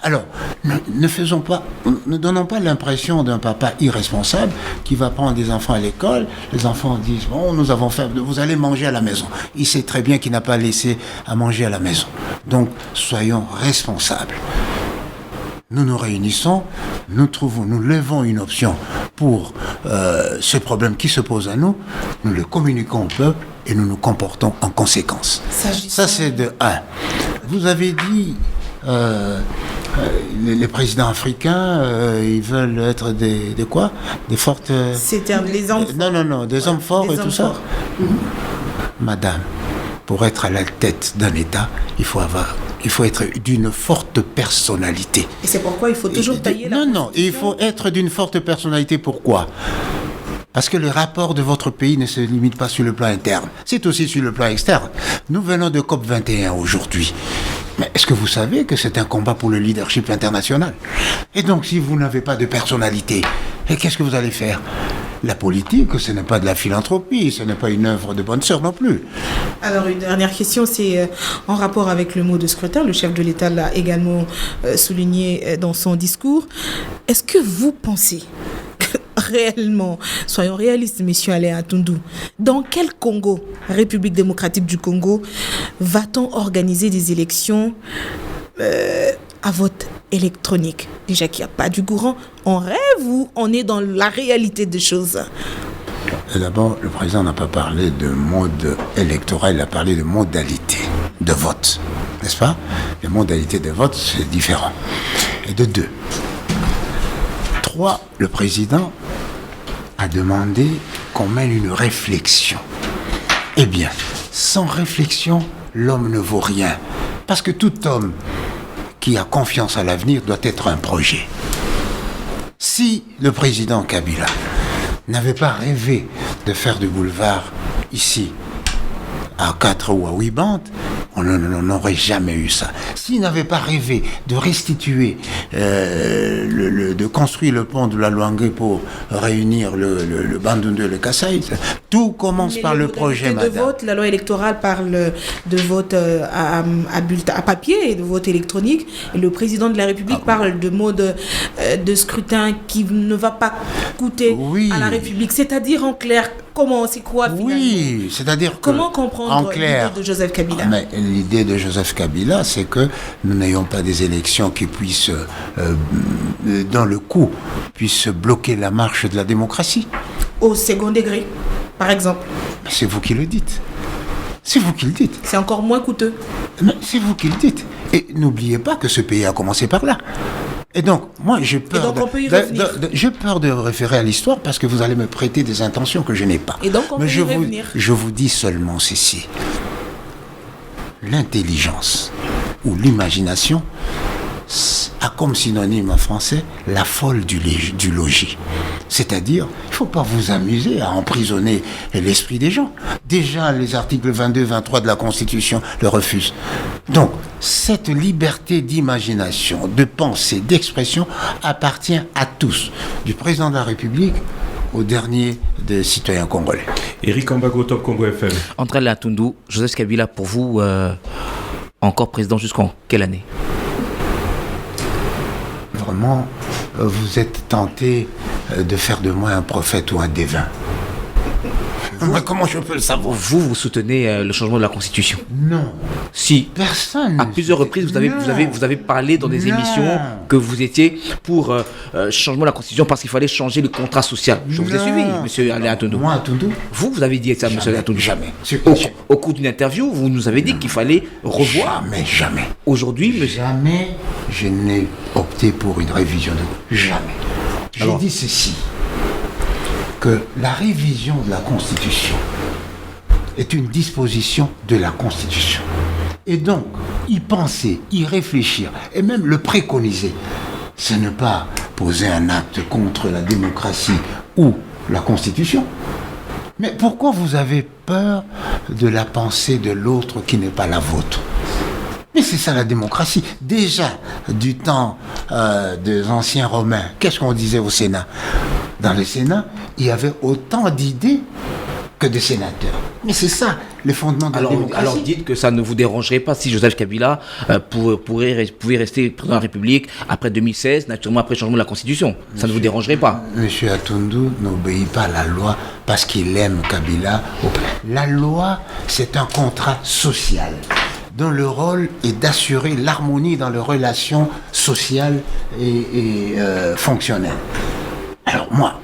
Alors, ne donnons pas l'impression d'un papa irresponsable qui va prendre des enfants à l'école. Les enfants disent, bon, nous avons fait, vous allez manger à la maison. Il sait très bien qu'il n'a pas laissé à manger à la maison. Donc, soyons responsables. Nous nous réunissons, nous levons une option pour ce problème qui se pose à nous, nous le communiquons au peuple et nous nous comportons en conséquence. Ça, c'est de 1. Vous avez dit... les présidents africains, ils veulent être des quoi? Des fortes... C'était les hommes forts. Non, des hommes forts et tout ça. Madame, pour être à la tête d'un État, il faut être d'une forte personnalité. Et c'est pourquoi il faut toujours tailler la Non, il faut être d'une forte personnalité. Pourquoi? Parce que le rapport de votre pays ne se limite pas sur le plan interne, c'est aussi sur le plan externe. Nous venons de COP21 aujourd'hui. Mais est-ce que vous savez que c'est un combat pour le leadership international? Et donc, si vous n'avez pas de personnalité, qu'est-ce que vous allez faire? La politique, ce n'est pas de la philanthropie, ce n'est pas une œuvre de bonne sœur non plus. Alors, une dernière question, c'est en rapport avec le mot de scrutin. Le chef de l'État l'a également souligné dans son discours. Est-ce que vous pensez réellement, soyons réalistes, monsieur Alain Atundu, dans quel Congo, République démocratique du Congo, va-t-on organiser des élections à vote électronique? Déjà qu'il n'y a pas du courant, on rêve ou on est dans la réalité des choses? D'abord, le président n'a pas parlé de mode électoral, il a parlé de modalité de vote, n'est-ce pas? Les modalités de vote, c'est différent. Et de 2. 3, le président a demandé qu'on mène une réflexion. Eh bien, sans réflexion, l'homme ne vaut rien. Parce que tout homme qui a confiance à l'avenir doit être un projet. Si le président Kabila n'avait pas rêvé de faire du boulevard ici, à 4 ou à 8 bandes, on n'aurait jamais eu ça. S'il n'avait pas rêvé de restituer, de construire le pont de la Luangue pour réunir le Bandundu et le Kasaï, tout commence par le projet, de madame. vote, la loi électorale parle de vote à papier et de vote électronique. Et le président de la République parle de mode de scrutin qui ne va pas coûter à la République. C'est-à-dire, en clair, comment, c'est quoi finalement? Oui, c'est-à-dire comment comprendre l'idée de Joseph Kabila? Mais l'idée de Joseph Kabila, c'est que nous n'ayons pas des élections qui puissent, dans le coup, puissent bloquer la marche de la démocratie. Au second degré, par exemple. C'est vous qui le dites. C'est vous qui le dites. C'est encore moins coûteux. Mais c'est vous qui le dites. Et n'oubliez pas que ce pays a commencé par là. Et donc, moi, j'ai peur, j'ai peur de référer à l'histoire parce que vous allez me prêter des intentions que je n'ai pas. Et donc, on peut y revenir. Je vous dis seulement ceci. L'intelligence ou l'imagination a comme synonyme en français la folle du logis. C'est-à-dire, il ne faut pas vous amuser à emprisonner l'esprit des gens. Déjà, les articles 22, 23 de la Constitution le refusent. Donc, cette liberté d'imagination, de pensée, d'expression appartient à tous, du président de la République au dernier des citoyens congolais. Eric Ambago, Top Congo FM. André Atundu, Joseph Kabila, pour vous, encore président jusqu'en quelle année? Vraiment, vous êtes tenté de faire de moi un prophète ou un dévin. Mais comment je peux le savoir? Vous soutenez le changement de la Constitution? Non. Si. Personne. À plusieurs reprises, vous avez parlé dans des émissions que vous étiez pour changement de la Constitution parce qu'il fallait changer le contrat social. Je vous ai suivi, monsieur Alain Atundu. Moi, Atundu? Vous avez dit ça, monsieur Atundu? Jamais. Au cours d'une interview, vous nous avez dit qu'il fallait revoir. Jamais. Aujourd'hui, monsieur... Jamais je n'ai opté pour une révision de... Jamais. J'ai dit ceci, que la révision de la Constitution est une disposition de la Constitution. Et donc, y penser, y réfléchir, et même le préconiser, c'est ne pas poser un acte contre la démocratie ou la Constitution. Mais pourquoi vous avez peur de la pensée de l'autre qui n'est pas la vôtre? Mais c'est ça la démocratie. Déjà, du temps des anciens Romains, qu'est-ce qu'on disait au Sénat? Dans le Sénat, il y avait autant d'idées que de sénateurs. Mais c'est ça, le fondement de la démocratie. Alors dites que ça ne vous dérangerait pas si Joseph Kabila pouvait rester président de la République après 2016, naturellement après le changement de la Constitution. Ça ne vous dérangerait pas? Monsieur Atundu n'obéit pas à la loi parce qu'il aime Kabila. La loi, c'est un contrat social dont le rôle est d'assurer l'harmonie dans les relations sociales et fonctionnelles. Alors moi,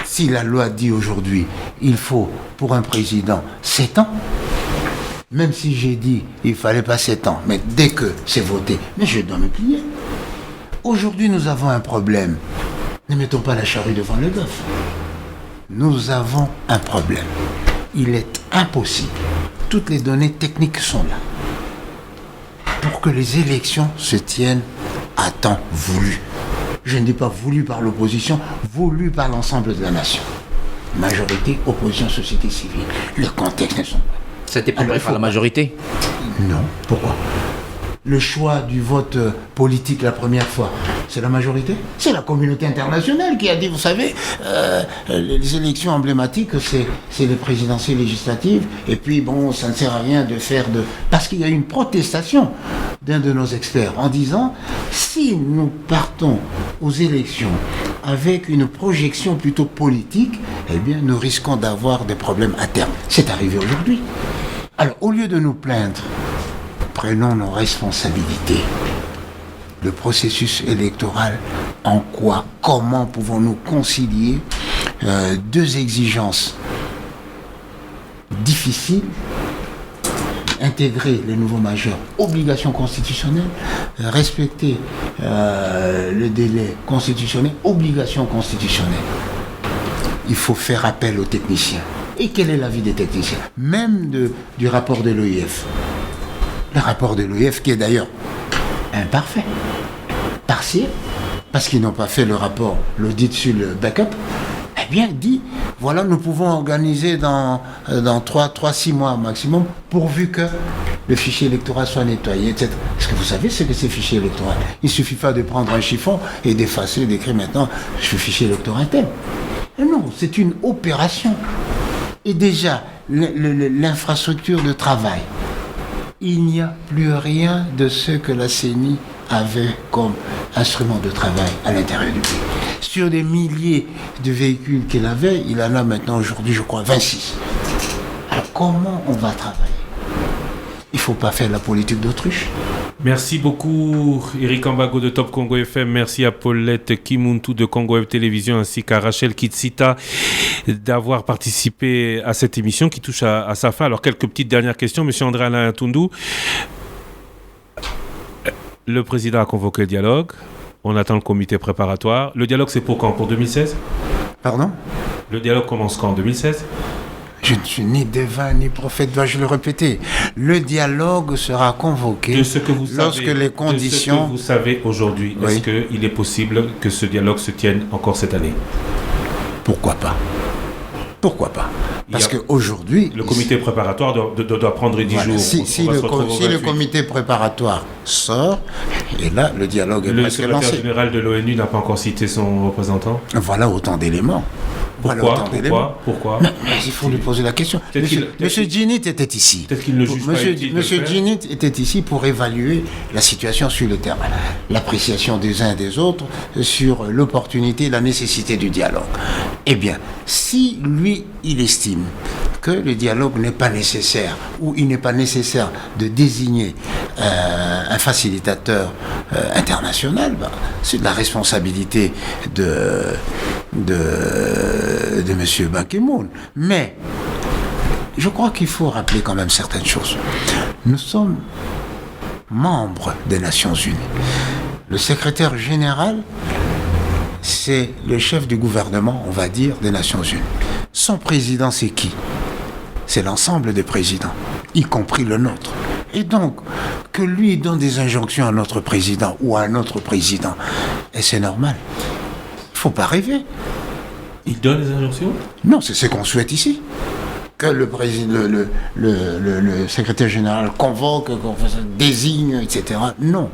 si la loi dit aujourd'hui, il faut pour un président 7 ans, même si j'ai dit il ne fallait pas 7 ans, mais dès que c'est voté, mais je dois me plier. Aujourd'hui, nous avons un problème. Ne mettons pas la charrue devant le bœuf. Nous avons un problème. Il est impossible. Toutes les données techniques sont là. Pour que les élections se tiennent à temps voulu. Je ne dis pas voulu par l'opposition, voulu par l'ensemble de la nation. Majorité, opposition, société civile. Le contexte ne sont pas. C'était préparé par la majorité? Non. Pourquoi? Le choix du vote politique la première fois, c'est la majorité? C'est la communauté internationale qui a dit, vous savez, les élections emblématiques, c'est les présidentielles législatives, et puis bon, ça ne sert à rien de faire de... Parce qu'il y a eu une protestation d'un de nos experts en disant, si nous partons aux élections avec une projection plutôt politique, eh bien, nous risquons d'avoir des problèmes à terme. C'est arrivé aujourd'hui. Alors, au lieu de nous plaindre, prenons nos responsabilités. Le processus électoral, en quoi, comment pouvons-nous concilier deux exigences difficiles intégrer les nouveaux majeurs, obligation constitutionnelle, respecter le délai constitutionnel, obligation constitutionnelle. Il faut faire appel aux techniciens. Et quel est l'avis des techniciens? Même du rapport de l'OIF. Le rapport de l'OIF qui est d'ailleurs imparfait, partiel, parce qu'ils n'ont pas fait le rapport, l'audit sur le backup, eh bien dit, voilà, nous pouvons organiser dans 3-6 mois maximum, pourvu que le fichier électoral soit nettoyé, etc. Est-ce que vous savez ce que c'est fichier électoral? Il ne suffit pas de prendre un chiffon et d'effacer, d'écrire maintenant, je fais fichier électoral tel. Non, c'est une opération. Et déjà, l'infrastructure de travail, il n'y a plus rien de ce que la CENI avait comme instrument de travail à l'intérieur du pays. Sur des milliers de véhicules qu'il avait, il en a maintenant aujourd'hui, je crois, 26. Alors comment on va travailler? Il ne faut pas faire la politique d'autruche. Merci beaucoup Eric Ambago de Top Congo FM, merci à Paulette Kimuntu de Congo Web Télévision ainsi qu'à Rachel Kitsita d'avoir participé à cette émission qui touche à sa fin. Alors quelques petites dernières questions, Monsieur André Alain Atundu. Le président a convoqué le dialogue, on attend le comité préparatoire. Le dialogue c'est pour quand? Pour 2016? Pardon? Le dialogue commence quand? En 2016? Je ne suis ni devin ni prophète, dois-je le répéter. Le dialogue sera convoqué lorsque les conditions... De ce que vous savez aujourd'hui, oui. Est-ce qu'il est possible que ce dialogue se tienne encore cette année? Pourquoi pas? Pourquoi pas? Parce qu'aujourd'hui... Le comité préparatoire doit prendre 10 jours. Si le comité préparatoire sort, et là, le dialogue est presque lancé. Le secrétaire général de l'ONU n'a pas encore cité son représentant? Voilà autant d'éléments. Pourquoi? Mais il faut lui poser la question. Monsieur Djinit était ici. Peut-être qu'il ne juge pas. Monsieur Djinit était ici pour évaluer la situation sur le terrain, l'appréciation des uns et des autres sur l'opportunité et la nécessité du dialogue. Eh bien, si lui, il estime que le dialogue n'est pas nécessaire ou il n'est pas nécessaire de désigner un facilitateur international, c'est de la responsabilité de M. Ban Ki-moon. Mais je crois qu'il faut rappeler quand même certaines choses. Nous sommes membres des Nations Unies. Le secrétaire général, c'est le chef du gouvernement, on va dire, des Nations Unies. Son président, c'est qui? C'est l'ensemble des présidents, y compris le nôtre. Et donc, que lui donne des injonctions à notre président ou à un autre président, et c'est normal. Il ne faut pas rêver. Il donne des injonctions? Non, c'est ce qu'on souhaite ici. Que le secrétaire général convoque, qu'on désigne, etc. Non.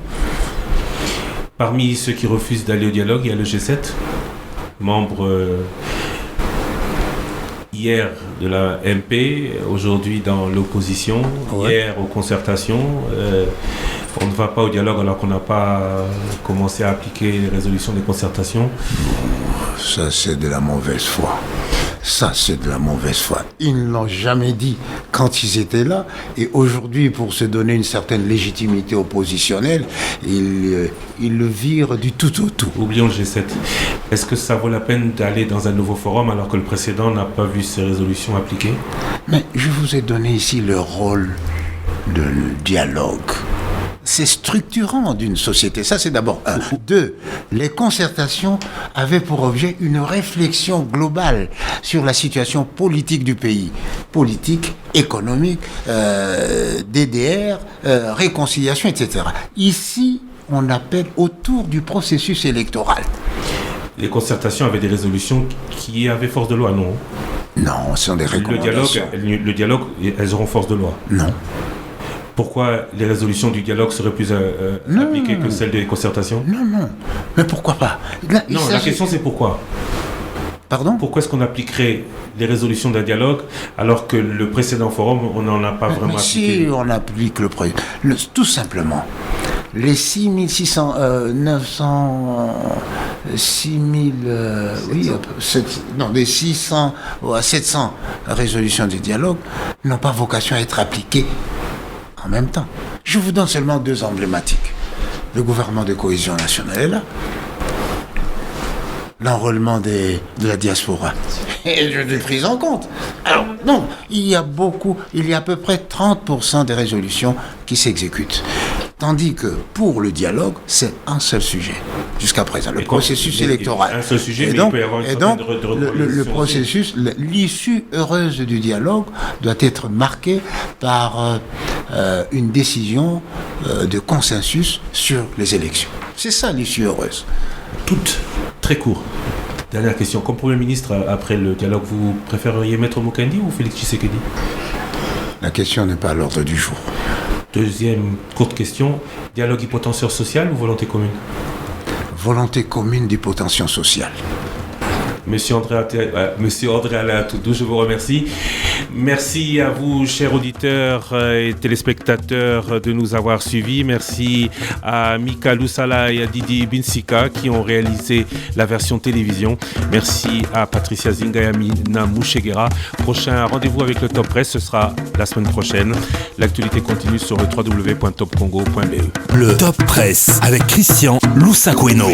Parmi ceux qui refusent d'aller au dialogue, il y a le G7, membre hier de la MP, aujourd'hui dans l'opposition, hier aux concertations. On ne va pas au dialogue alors qu'on n'a pas commencé à appliquer les résolutions des concertations. Ça, c'est de la mauvaise foi. Ça, c'est de la mauvaise foi. Ils ne l'ont jamais dit quand ils étaient là. Et aujourd'hui, pour se donner une certaine légitimité oppositionnelle, ils le virent du tout au tout. Oublions le G7. Est-ce que ça vaut la peine d'aller dans un nouveau forum alors que le précédent n'a pas vu ses résolutions appliquées? Mais je vous ai donné ici le rôle de dialogue. C'est structurant d'une société. Ça, c'est d'abord un. 2, les concertations avaient pour objet une réflexion globale sur la situation politique du pays. Politique, économique, DDR, réconciliation, etc. Ici, on appelle autour du processus électoral. Les concertations avaient des résolutions qui avaient force de loi, non? Non, ce sont des recommandations. Le dialogue, elles auront force de loi? Non. Pourquoi les résolutions du dialogue seraient plus appliquées que celles des concertations? Non. Mais pourquoi pas? La question c'est pourquoi. Pardon? Pourquoi est-ce qu'on appliquerait les résolutions d'un dialogue alors que le précédent forum, on n'en a pas vraiment appliqué? Si on applique tout simplement, les 6600, 600 à 700 résolutions du dialogue n'ont pas vocation à être appliquées en même temps. Je vous donne seulement 2 emblématiques. Le gouvernement de cohésion nationale est là. L'enrôlement de la diaspora. Et je l'ai pris en compte. Alors, non, il y a à peu près 30% des résolutions qui s'exécutent. Tandis que pour le dialogue, c'est un seul sujet, jusqu'à présent, le processus électoral. Un seul sujet, mais donc, il peut y avoir le processus, l'issue heureuse du dialogue doit être marquée par une décision de consensus sur les élections. C'est ça l'issue heureuse. Toutes, très court. Dernière question. Comme Premier ministre, après le dialogue, vous préféreriez Maître Mokandi ou Félix Tshisekedi? La question n'est pas à l'ordre du jour. Deuxième courte question. Dialogue hypotension sociale ou volonté commune? Volonté commune d'hypotension sociale. Monsieur André Alain Atoundou, je vous remercie. Merci à vous, chers auditeurs et téléspectateurs, de nous avoir suivis. Merci à Mika Lusala et à Didi Binsika qui ont réalisé la version télévision. Merci à Patricia Zingayamina Mouchegera. Prochain rendez-vous avec le Top Press, ce sera la semaine prochaine. L'actualité continue sur le www.topcongo.be. Le Top Press avec Christian Loussakweno.